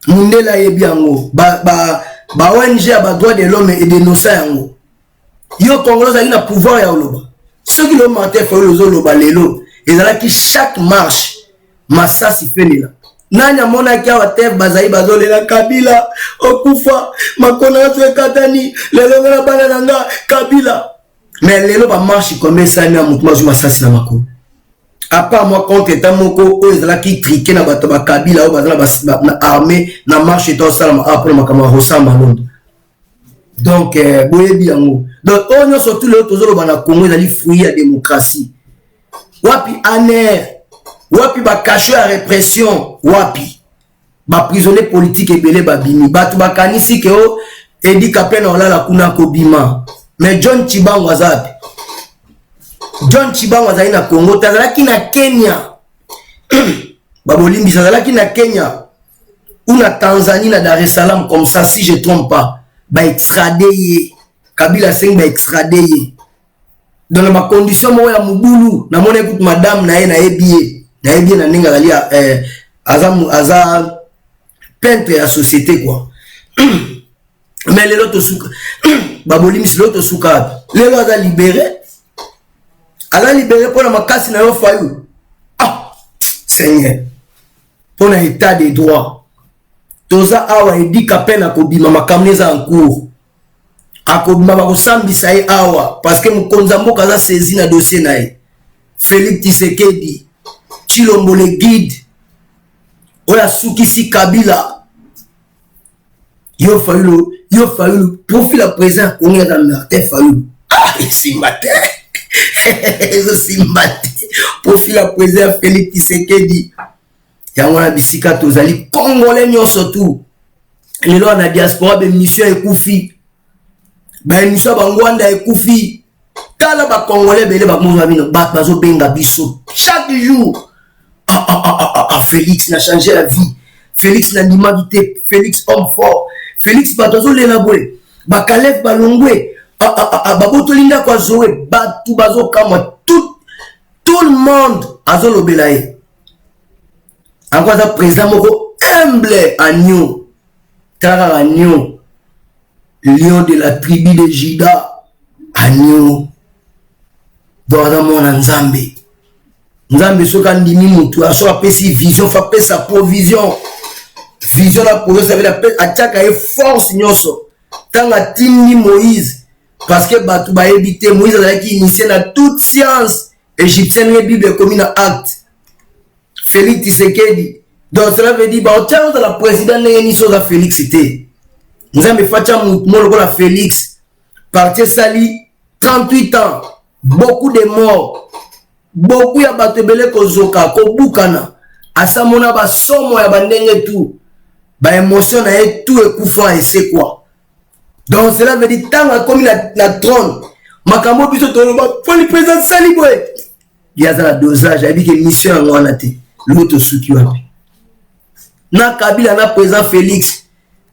Mundela yebiango ba ONG ba droit de l'homme et de nos yango. Yo Congolais ali na pouvoir ya oloba. Ceux qui l'ont menté fait le zoloba lelo. Ezalaki chaque marche masasi fenela. Nanya mona kia wate bazai bazole la Kabila okufa makona tu katani lelo ngana bana nanga Kabila mais lelo ba marche comme ça na mutu masasi na makona à part moi contre Tamoko qui criquait na bato ba Kabila na armée na marche et tout ça après makama ressemble à Londres. Donc boyebi yango. Donc on surtout le tozolo bana Congo ezali fruit ya démocratie. Wapi aner, wapi ba caché à répression, wapi ba prisonnier politique ebele ba bimi, bato ba kanisi ke o Edi Kapena olala kuna kobima. Mais John Chibango azapi. John Chibango azali na Congo, tazalaki na Kenya. Babolimbi tazalaki na Kenya ou na Tanzanie na Dar es Salaam comme ça si je trompe pas. Ba extrader Kabila Seng ba extrader. Dans la condition mo ya mubulu na mona écoute madame na ye na ebie na ninga galia aza peintre à société quoi. Mais les autres souka babolimbi si l'autre souka les autres a libéré. Alors libéré pour la makasi na yo fayu. Ah Seigneur. Pour l'état des droits. Toza awa Edi Kapena kobima makamneza en cours. Akobima bakosambisa ye awa parce que mukonza mboka za saisi na dossier na ye. Félix Tshisekedi Chilombo le guide. Oya sukisi Kabila. Yo fayu profil à présent on est dans Martin Fayulu. Ah simbate. Profil à présent Félix Tshisekedi. Yangona bisika tozali congolais nyonso tout. Lelo na diaspora be mission ekufi. Ba mission bangwanda ekufi. Tala ba congolais bele ba mozo bino ba bazo benga biso. Chaque jour Félix n'a changé la vie. Félix n'a l'humanité. Félix homme fort. Félix batozo lela boy. Ba Caleb balongwe. Babotolinda kwa zoé. Batu bazo kama tout le monde azolo belaye. Encore ça président moko humble agneau. Tara agneau. Lion de la tribu de Juda. Agneau. Dans mon Nzambe. Nzambe soka ndimi mutu aso apesi vision fa pesa provision. Vision la provision ça veut dire attaque et force nyonso. Tanga tindi Moïse parce que batu ba éviter Moïse a qui initié dans toute science égyptienne et Bible comme une acte. Félix Tshisekedi. Donc cela veut dire bah tiens dans la présidente n'est chose à Félix c'était. Nzambe facha moloko la Félix parti sali 38 ans, beaucoup de morts. Beaucoup ya bato ebele kozoka kobukana asamona ba somo ya bandenge tout ba émotion na et tout ekufa et c'est quoi. Donc cela veut dire tant comme la trône makambo biso toloba pour le président sali boy il y a la dosage a dit que mission en wana te l'autre souki wapi na Kabila na président Félix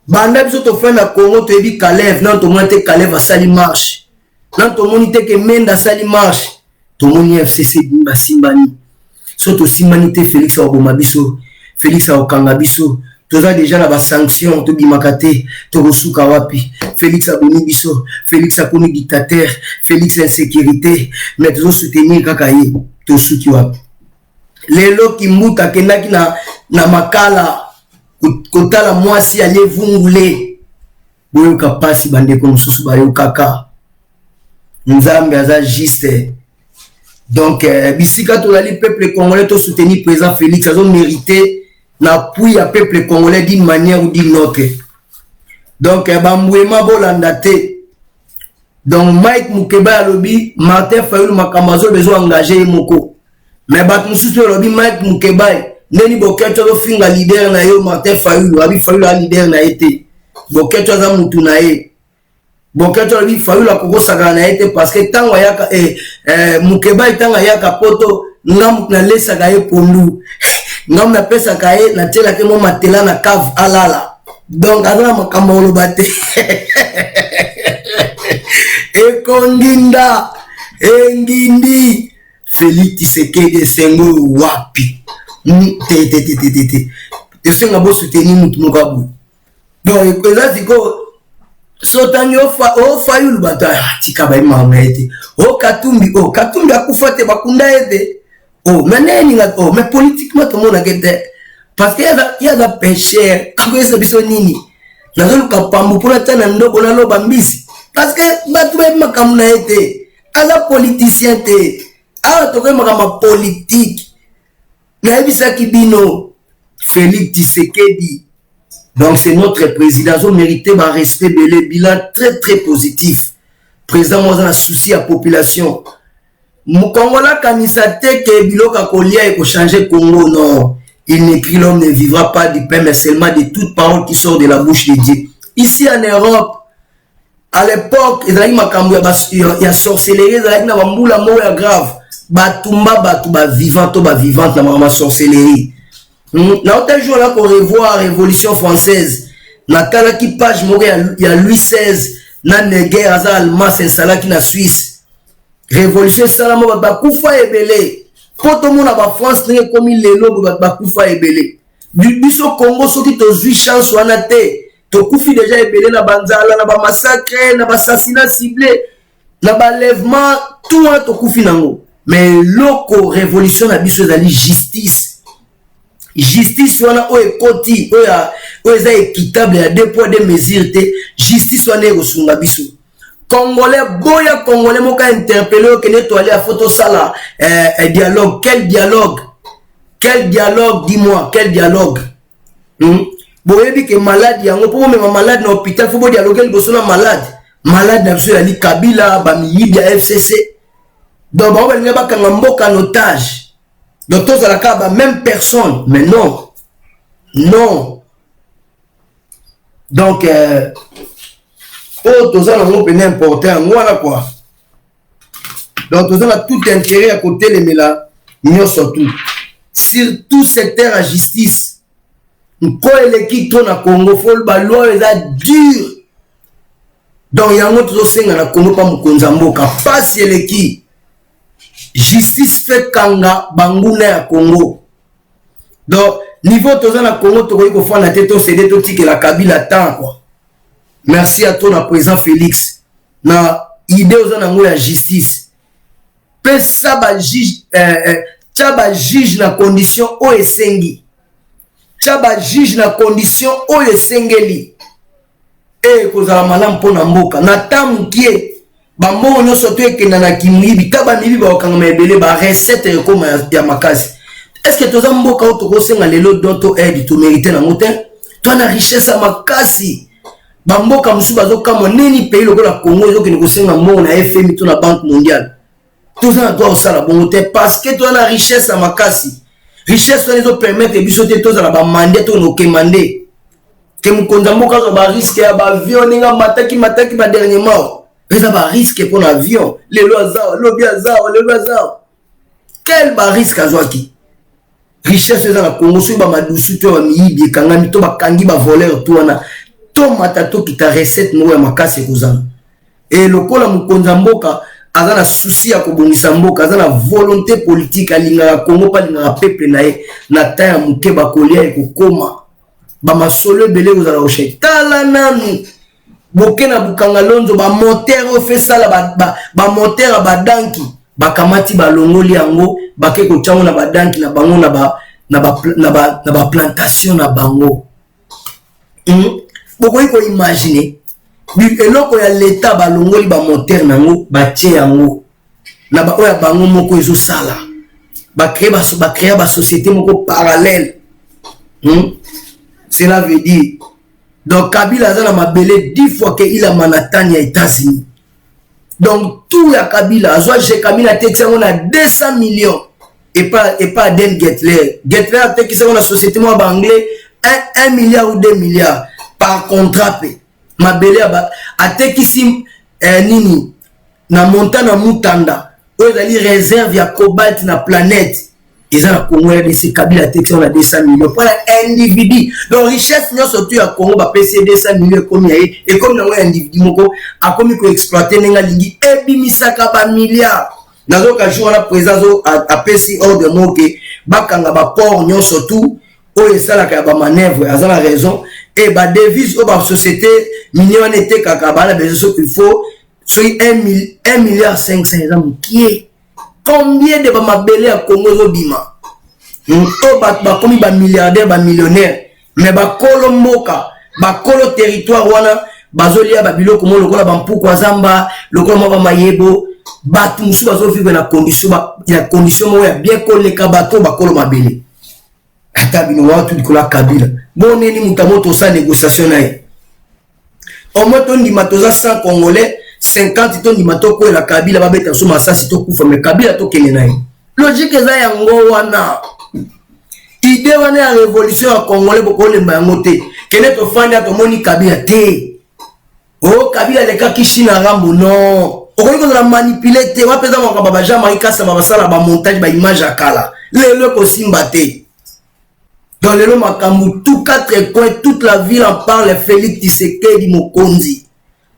banda biso to faire na Congo to ebi Caleb na to monter Caleb a sali marche na to moniter que Menda sali marche. Tomoni FCC bimba simbani soto simbanité Félix a bomabiso Félix a okangabiso toza déjà na ba sanction to bimakate to rosuka wapi Félix a bonibiso Félix a komi dictateur Félix insécurité mais to soutenir kaka ye to suki wapi lelo kimbuta kendaki na makala kotala mwasi ale vungule boyo kapasi bande ko mususu bayo kaka Nzambe aza juste. Donc, bisika to lali peuple congolais to soutenir président Félix, ils ont mérité l'appui à peuple congolais d'une manière ou d'une autre. Donc, bambouema bolandate. Donc, Mike Mukeba lobby, Martin Fayulu Makamazo besoin engager moko. Mais bat mususu lobby Mike Mukeba, neni boketo do finga leader na yo Martin Fayulu, abi Fayulu a leader na été. Boketo za mutu na ye. Bon, quand tu as dit Fayulu la Koko Saganayete parce que tant wayaka Mukeba tant wayaka poto ngam na lesa gaye pondu ngam na pesa kaye na tela ke mo matela na cave alala donc azana makamba olobate e konginda engindi Félix Tshisekedi sengo wapi te senga bo soutenir mutu mokabu donc ezaziko Sotanyo Fayulu bata tika ba imamete o Katumbi akufate bakunda ete meneni nga mais politiquement tout monde a gete parce que il y a des pécheurs akwesa biso nini nazolu kapambu pour atana ndoko na loba mbisi parce que batu ba makamuna ete ala politicien te ala to kema kama politique Naïbisa Kibino, Félix Tshisekedi. Donc c'est notre président. Ils ont mérité un respect, bilan très très positif. Président, moi, j'ai un souci à la population. Mukongola kanisate ke biloka kolia et ko changer Congo, non. Il n'écrit l'homme ne vivra pas du pain, mais seulement de toutes paroles qui sortent de la bouche de Dieu. Ici en Europe, à l'époque, il y a sorcellerie, il y a bamboula moya grave. Batumba batuba vivant, toba vivante, na mama sorcellerie. Na autant jour là qu'on revoit Révolution française. Na kala ki page moya il y a Louis XVI, na neger aza allemand s'installa qui na Suisse. Révolution salamo bakufa ebele. Poto mona ba France ne comme lelo bakufa ebele. Biso Congo soki to zui chance wana te. To kufi déjà ebele na banzala na ba massacre na ba assassinat ciblé na ba lèvement tout un to kufi nango. Mais loko révolution na biso ezali justice. Justice wana o ekoti o eza équitable ya deux poids deux mesures te. Justice wana ekosunga biso. Congolais, boya Congolais, moka interpellé, que nettoyer à photo sala, dialogue. Quel dialogue? Quel dialogue, dis-moi, quel dialogue? Boya dit que malade, yango, pour moi, malade dans l'hôpital, faut dialoguer, il faut malade. Malade, d'absolu, ali Kabila, Bami, Bia FCC. Donc, on va aller à Kangamboka en otage. Donc, tous à la caba, même personne. Mais non. Non. Donc, oh, tous ça, on peut n'importe quoi, quoi. Donc, tous ça, tout intérêt à côté les mélas, mieux surtout. Surtout secteur à justice. Quand les qui tournent à Congo, faut le loi est dur. Donc, il y a un autre chose à Congo, pas Moukonzamboka. Pas si les qui. Justice fait Kanga, Bangouna à Congo. Donc, niveau tous ça, à Congo, tu vois, il faut la tête, c'est des trucs que la Kabila attend, quoi. Merci à toi, président Félix. Na idée aux gens la justice. Pe ça ba juge, tchaba juge na condition o esengi. Tchaba juge na condition o esengeli. E kozala malam pona mboka. Na tamu kie ba mo nyoso to ekenda na kimwibi kaba mibi ba okanga ebele ba recette ekoma ya makasi. Est-ce que toza mboka o to kosenga lelo donto aide to mériter na moten? Toi na richesse à makasi. Bamboka musu bazoka moneni pays lokola Congo ezo kene kosenga mo na FMI to na Banque mondiale. Tout ça doit osala bongo te parce que toi la richesse à makasi. Richesse wana ezo permettre biso te tozala ba mandé to no kemandé. Ke mukonza mboka zo ba risque ya ba avion ninga mataki ba dernier mort. Eza ba risque pour l'avion, les lois lobi azao, les lois azao. Quel ba risque azwaki? Richesse eza na Congo so ba madusu to ba miyibi kangami to ba kangi ba voleur to wana. Matato qui t'a recette nous makasi kozana et lokola mukonza mboka azana souci ya kobongisa mboka azana volonté politique alinga Congo pa linga peuple nae na taya muke bakolia ekokoma ba masolo belé ozala oche tala nanu bokena bukanga lonzo ba moteur fait ça ba moteur ba danki ba kamati ba longoli yango bake ko chango na ba danki na bango na ba plantation na bango. Pourquoi il faut imaginer eloko ya l'état balongoli ba moteur nango ba tie yango na ba oya bango moko ezo sala ba créer ba société moko parallèle. Cela veut dire donc Kabila azana mabele 10 fois que il a Manhattan ya États-Unis. Donc tout ya Kabila azwa je Kabila tete on a 200 millions et pas Den Getler a teki ça on a société mo ba anglais 1 milliard ou 2 milliards par contrat pe mabele atekisi nini na montana mutanda o ezali réserve ya cobalt na planète ils ont la Congo de ces Kabila atekisi on a 200 millions pour l'individu. Donc richesse nyo surtout ya Congo ba PC 200 millions comme yaé et comme na individu moko a komi ko exploiter nenga lingi ebimisaka ba milliards nazo ka jour na présence a PC ordre mo ke bakanga ba port nyo surtout o esala ka ba manœuvre azala raison. Et bah devise au bas société million était kakabala besoin qu'il faut soit 1 milliard 500 qui est combien de mabele à Congo zobima to ba komi ba milliardaire ba millionnaire mais ba kolomboka ba kolo territoire wana bazolia ba biloko mo lokola ba mpuku azamba lokola ba mayebo ba musu bazo vivre na condition mo ya bien koleka bato ba kolo mabele ata bino watu dikola Kabila boneni mutamoto sa négociation naye au moins ton dimatoza 100 congolais 50 ton dimatoko la Kabila babeta so masasi to kufa mais Kabila to kene naye logique eza yango wana idée wana ya révolution ya congolais boko le mangote kene to fanda to moni Kabila te oh Kabila le kakishina rambo non okoki la manipuler te wapeza makaba ba Jean-Marie Kassa babasala ba montage ba image akala lelo ko simba te. Dans le nom Makamou, tous 4 coins, toute la ville en parle. Félix Tshisekedi Mokonzi.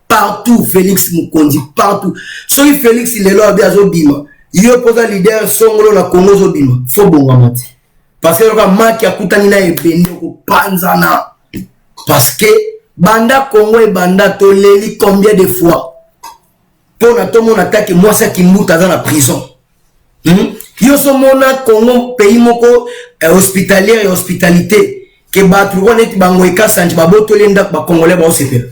Partout, Félix Mokonzi. Partout. Soki Félix, il est là, à Zobima. Il pose un leader, Songolo, la Congo Zobima. Faut bon ramati. Parce que le maki a koutanina et bendo panzana. Parce que Banda Congo et Banda Toleli combien de fois? Pour na tout mon attaque, moi, ça qui moute dans la prison. Yo so mona Congo pays moko hospitalière et hospitalité que batu roneti bangoika sanji babotolenda ba congolais ba osepela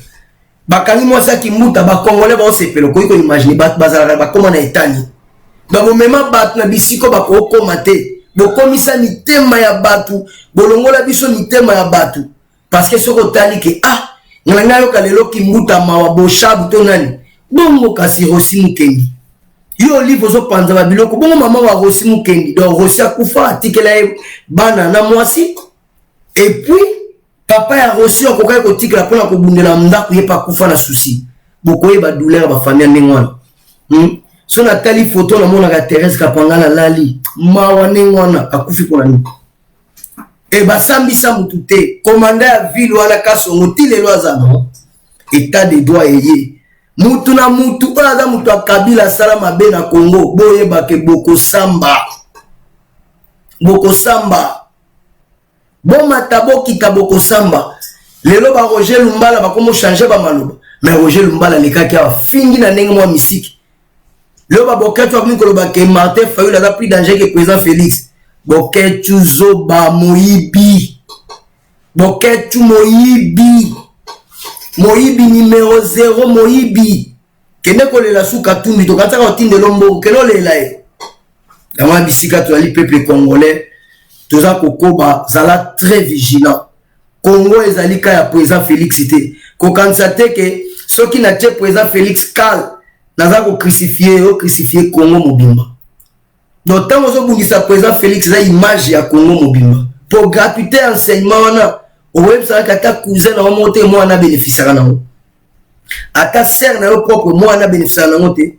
bakani moi ça qui muta ba congolais ba osepela ko imaginer batu bazala ba koma na etani ba bomema batu na bisiko ba ko komate bo komisa mitema ya batu bolongola biso mitema ya batu parce que soko tali ke nganga yo kalelo ki muta mawa bo shabu to nani bongo kasi Rossi Mukendi yo livre zo panza ba biloko bongo mama wa Rossi Mukendi donc Rossi akufa atikela bana na mwasi et puis papa ya Rossi akoka ko tikela pona ko bundela ndako yepa kufa na souci boko yeba douleur ba famille ndengwana so na tali photo na mona ka Thérèse Kapangala lali mawa ndengwana akufi pona ni e ba sambisa mutute commandant ya ville wala Kasongo tilelo azana état de droit eye mutu na mutu oza mutu a Kabila sala mabe na Congo boyeba ke boko samba bon matabo kita boko samba lelo ba Roger Lumbala ba komo changer ba maloba mais Roger Lumbala lekaki a fingi na ndenge mwa misiki lelo ba boketu abini koloba ke Martin Fayulu a plus danger que président Félix boketu zoba moyibi boketu moyibi Moïbi numéro 0 Moïbi kene kolela suka tumbi to kataka otinde lombo keno lela e dama bisika to ali peuple congolais toza kokoba zala très vigilant Congo ezali ka ya président Félix té ko kansate ke soki na tie président Félix kal naza ko crucifier Congo mobimba donc tant ozo bungisa président Félix za image ya Congo mobimba pour gratuité enseignement wana au website ata cousin na monter moi na bénéficiaire na ngo ata sœur na yo propre moi na bénéficiaire na ngo te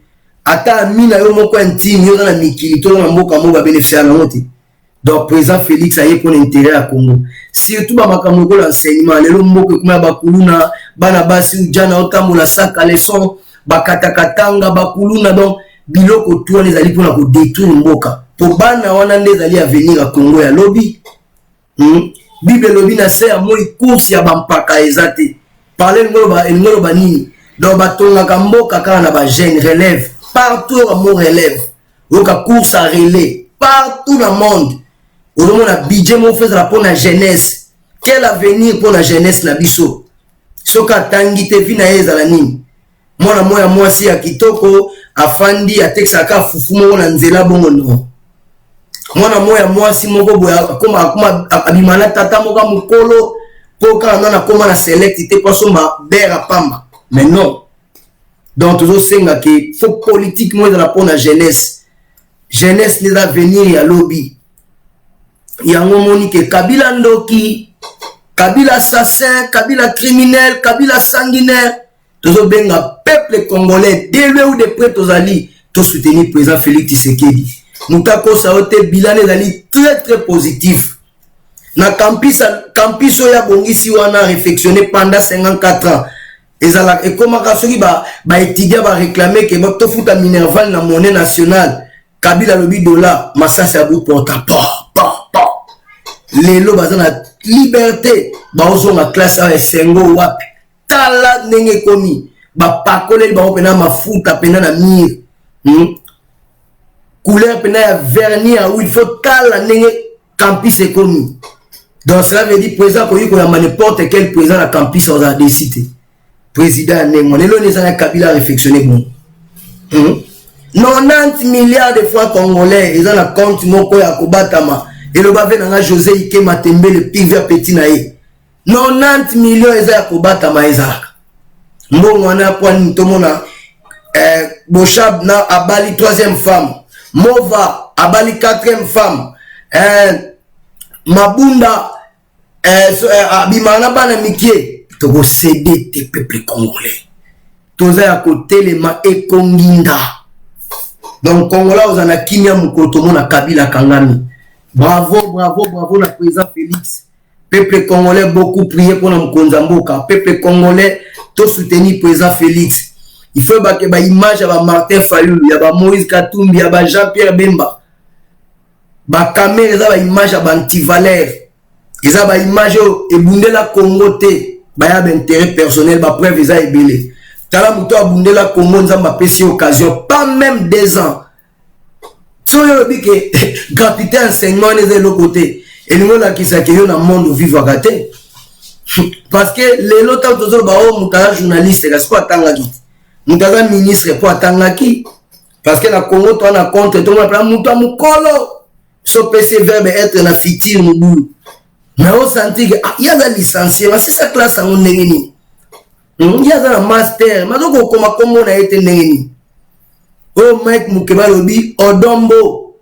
ata ami na yo moko intime yo na mikili to na mboka mo ba bénéficiaire na ngo te donc président Félix a eu pour intérêt à Congo surtout ba makambo ko l'enseignement lelo mboka kuma ba kuluna bana basi ujana otambola saka leçon ba katakatanga ba kuluna donc biloko to les ali pour na ko détruire mboka pour bana wana ndezali à venir à Congo ya lobby Bible lobi na se amoi course ya bampaka ezate parler ngolo ba nini donc batonga kamboka kana na ba jeune relève partout amour relève oka course à relais partout dans le monde au monde a budget mon fait pour la jeunesse quel avenir pour la jeunesse na biso soka tangi te vina ezala nini mwana moya mwasi ya kitoko afandi ateksa fufu mo na nzela bongo no mwana moya mwasi moko boya koma abimana tata moka mukolo poka na koma na select te paso ma bera pamba mais non donc toujours senga que faut politique moi de la pour la jeunesse les avenir ya lobby yango moni ke Kabila ndoki Kabila assassin Kabila criminel Kabila sanguinaire toujours benga peuple congolais de lui ou de près tozali to soutenir président Félix Tshisekedi Moutako saote bilan ezali très positif. Na campus ya bongisi wana réflexionné pendant 54 ans. Ezala et comment kasoki ba étudiant ba réclamer que bakto futa minerval na monnaie nationale. Kabila lobi dollar masasi abu porta pa. Lelo bazana liberté ba ozonga classe a sengo wapi. Tala nenge komi ba pakole ba opena mafuta pena na mire. Couleur pena ya vernis où il faut tala nenge campus est commis. Donc cela veut dire président ko yiko ya n'importe quel président la campus on a décidé. Président Nengo lelo nezana Kabila réflexionner bon. 90 milliards de francs congolais ils ont la compte moko ya kobatama et le bave nanga José Ike Matembe le pive petit nae 90 millions eza ya kobata maezaka mbongo wana kwa ntomona Bochab na abali 3e femme Mova abali 4e femme Mabunda abimana bana mikie toko céder te peuple congolais toza ya kotelema ekonginda donc Congolais ozana kimia mukoto mona Kabila kangami bravo bravo bravo na président Félix peuple congolais beaucoup prié pour na mkonza mboka peuple congolais to soutenir président Félix il faut que ba image ya ba Martin Fayulu ya ba Moïse Katumbi ya ba Jean-Pierre Bemba ba caméra za ba image ya ba anti-valeur eza ba image ebundela Congo te ba ya intérêt personnel ba preuve eza ebele tala muto abundela Congo nzamba pesi occasion pas même 2 ans so yo bi que gratuité enseignement des l'autre côté et nous la qui s'accueille dans le monde vivre à côté parce que les l'autre toujours ba o mutala journaliste parce quoi tangaki mutala ministre pour tangaki parce que la Congo toi na contre tout le monde muto mukolo so PC verbe être na fitir mubulu mais on sentit que il y a des licenciés c'est ça classe en ndengeni il y a un master mais donc comment on a été ndengeni oh Mike Mukeba lobi Odombo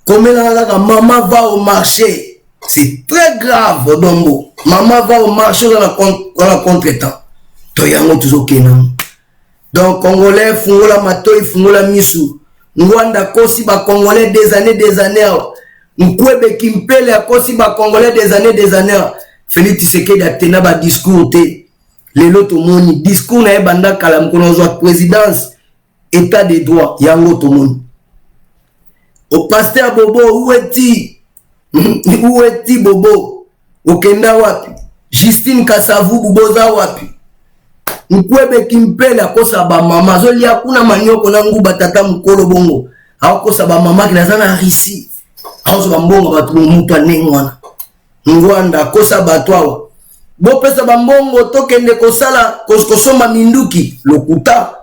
comme la maman va au marché c'est très grave Odombo maman va au marché dans la contre-temps to yango toujours kenan donc Congolais fungola matoi fungola misu Ngwanda kosi ba Congolais des années Nkwebe Kimpele akosi ba Congolais des années Félix Tshisekedi atena ba discours te lelo to moni discours na ebanda kala mkono zo présidence état de droit yango to moni au pasteur Bobo oueti Bobo okenda wapi Justine Kasavu Boboza wapi Nkwebe Kimpele akosa ba mama zoli hakuna manyoko na nguba tata mkolo bongo akosa ba mama kinazana risi akosa ba mbongo batu mutu anengwana Ngwanda kosa batwawa bo pesa ba mbongo tokende kosala kosoma minduki lokuta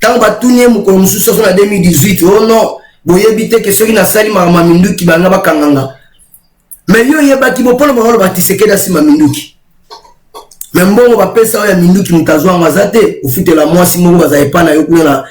tant batunye mukolo mususu na 2018 oh non boyebite ke soki na sali mama minduki banga bakanganga mais yo yebaki bopolo bangolo batisekeda sima minduki mais mbongo bapesa ya minduki mutazwa ngazate ufite la mwasi mungu bazaepana yo kuna